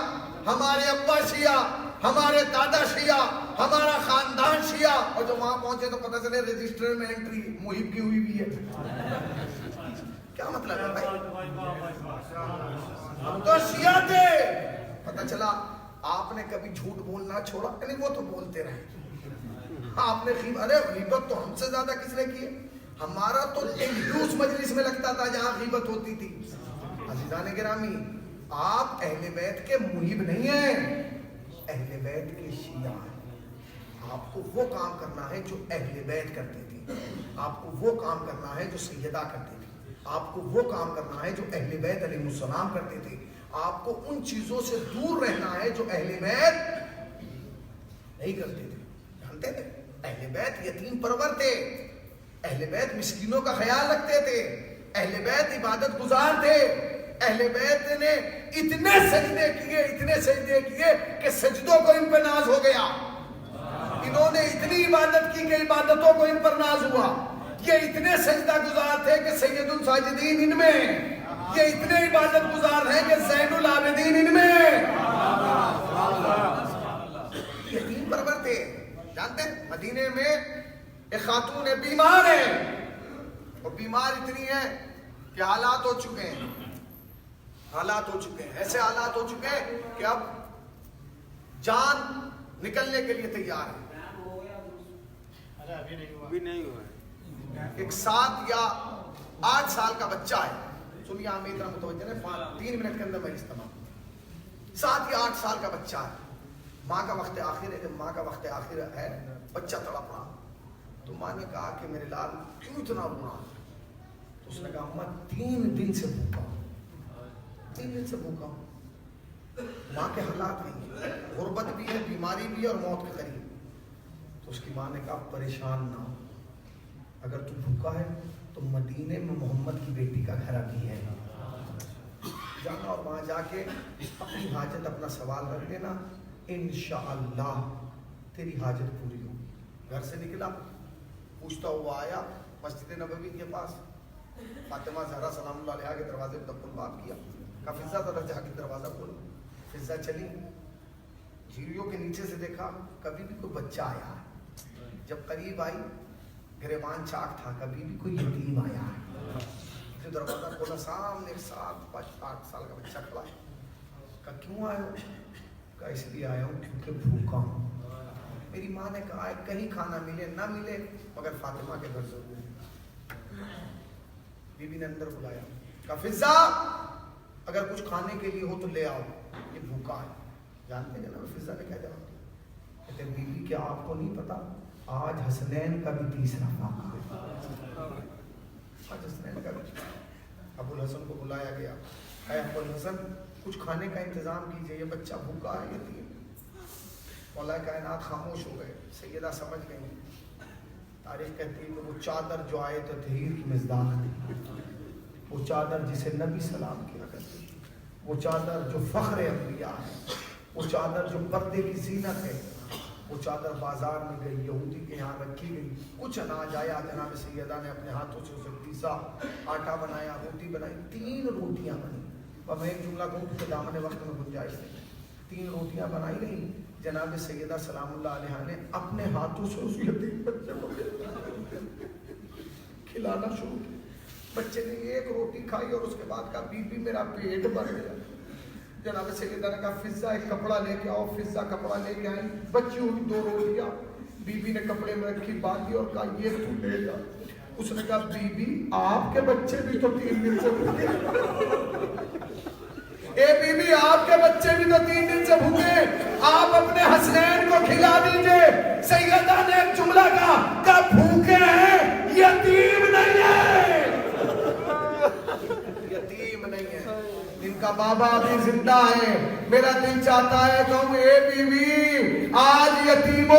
ہمارے ابا شیعہ، ہمارے دادا شیعہ، ہمارا خاندان شیعہ، اور جو وہاں پہنچے تو پتہ چلے رجسٹر میں انٹری محب کی ہوئی بھی ہے. کیا مطلب ہے بھائی؟ ہم تو شیعہ تھے. پتہ چلا آپ نے کبھی جھوٹ بولنا چھوڑا؟ نہیں، وہ تو بولتے رہے. آپ نے غیبت تو ہم سے زیادہ کس نے کی ہے؟ ہمارا تو اس مجلس میں لگتا تھا جہاں غیبت ہوتی تھی. عزیزان گرامی، آپ اہل بیت کے محب نہیں ہیں، اہل بیت کے شیعہ ہیں. آپ کو وہ کام کرنا ہے جو اہل بیت کرتے تھے. آپ کو وہ کام کرنا ہے جو سیدہ کرتے تھے. آپ کو وہ کام کرنا ہے جو اہل بیت علیہ السلام کرتے تھے. آپ کو ان چیزوں سے دور رہنا ہے جو اہل بیت نہیں کرتے تھے. جانتے تھے اہل بیت یتیم پرور تھے، اہل بیت مسکینوں کا خیال رکھتے تھے، اہل بیت عبادت گزار تھے. اہل بیت نے اتنے سجدے کیے کہ سجدوں کو ان پہ ناز ہو گیا. انہوں نے اتنی عبادت کی کہ عبادتوں کو ان پر ناز ہوا. یہ اتنے سجدہ گزار تھے کہ سید الساجدین ان میں، یہ اتنے عبادت گزار ہیں کہ زین العابدین ان میں. یتیم پرور تھے. جانتے ہیں مدینے میں ایک خاتون ہے، بیمار ہے، اور بیمار اتنی ہے کہ حالات ہو چکے ہیں. حالات ہو چکے ہیں، ایسے حالات ہو چکے ہیں کہ اب جان نکلنے کے لیے تیار ہے۔ ابھی نہیں ہوا ہے۔ ایک 7 یا 8 سال کا بچہ ہے، سنیے آپ اتنا متوجہ ہے، 3 منٹ کے اندر میں استعمال 7 یا 8 سال کا بچہ ہے، ماں کا وقت آخر ہے، جب ماں کا وقت آخر ہے بچہ تڑپ رہا، تو ماں نے کہا کہ میرے لال کیوں اتنا رو رہا؟ تو اس نے کہا اماں 3 دن سے بھوکا ہوں، 3 دن سے بھوکا ہوں۔ ماں کے حالات نہیں، غربت بھی ہے، بیماری بھی ہے اور موت کے قریب۔ تو اس کی ماں نے کہا پریشان نہ ہو، اگر تو بھوکا ہے تو مدینے میں محمد کی بیٹی کا گھر ابھی ہے، جانا اور وہاں جا کے اپنی حاجت اپنا سوال رکھ دینا، انشاءاللہ تیری حاجت پوری ہوگی۔ گھر سے نکلا، پوچھتا ہوا آیا مسجد نبوی کے پاس، فاطمہ زہرا سلام اللہ علیہا کے دروازے پر دپن باب کیا، کہا فضا ذرا جا کے دروازہ کھولو۔ فضا چلی، جھیریوں کے نیچے سے دیکھا کبھی بھی کوئی بچہ آیا ہے، جب قریب آئی گریبان چاک تھا، کبھی بھی کوئی یتیم آیا ہے، جو دروازہ کھولا سامنے 7-8 سال کا بچہ کھڑا ہے۔ کہا کیوں آئے ہو؟ کہا اس لیے آیا ہوں کیونکہ بھوکا ہوں، میری ماں نے کہا ہے کہیں کھانا ملے نہ ملے مگر فاطمہ کے گھر ضرور ہے۔ بی بی نے اندر بلایا، کہا فضا اگر کچھ کھانے کے لیے ہو تو لے آؤ، یہ بھوکا ہے۔ جانتے ہیں جناب فضا نے کیا جواب دیا؟ کہتے بی بی کیا آپ کو نہیں پتا آج حسنین کا بھی تیسرا فاقہ ہے، آج حسنین کا بھی۔ ابو الحسن کو بلایا گیا، اے ابو الحسن کچھ کھانے کا انتظام کیجئے، یہ بچہ بھوکا ہے، یتیم۔ مولا کائنات خاموش ہو گئے، سیدہ سمجھ گئی، تاریخ کہتی ہے کہ وہ چادر جو آئے تطہیر کی مصداق تھی، وہ چادر جسے نبی سلام کیا کرتے تھے، وہ چادر جو فخر انبیاء ہے، وہ چادر جو پردے کی زینت ہے، وہ چادر بازار میں گئی، یہودی کے یہاں رکھی گئی، کچھ اناج آیا، جناب سیدہ نے اپنے ہاتھوں سے اسے پیسا، آٹا بنایا، روٹی بنائی، 3 روٹیاں بنی۔ اور میں ایک جملہ کہوں کہ دامن وقت میں گنجائش نہیں، 3 روٹیاں بنائی گئی، جناب سیدہ سلام اللہ علیہ نے اپنے ہاتھوں سے اس یتیم بچے کو کھلانا شروع کیا۔ بچے نے 1 روٹی کھائی اور اس کے بعد کہا بی بی میرا پیٹ بھر گیا۔ جناب سیدہ نے کہا فضا ایک کپڑا لے کے آؤ، فضا کپڑا لے کے آئی، بچی ہوئی 2 روٹیاں بی بی نے کپڑے میں رکھی، باندھی اور کہا یہ تو لے جا۔ اس نے کہا بی بی آپ کے بچے بھی تو 3 دن سے بھوکے، اے بی بی آپ کے بچے بھی تو 3 دن سے بھوکے، آپ اپنے حسنین کو کھلا دیجئے۔ سیدہ نے ایک جملہ کہا کہ بھوکے ہیں یتیم نہیں ہے، یتیم نہیں ہے، ان کا بابا بھی زندہ ہے۔ میرا دل چاہتا ہے کہ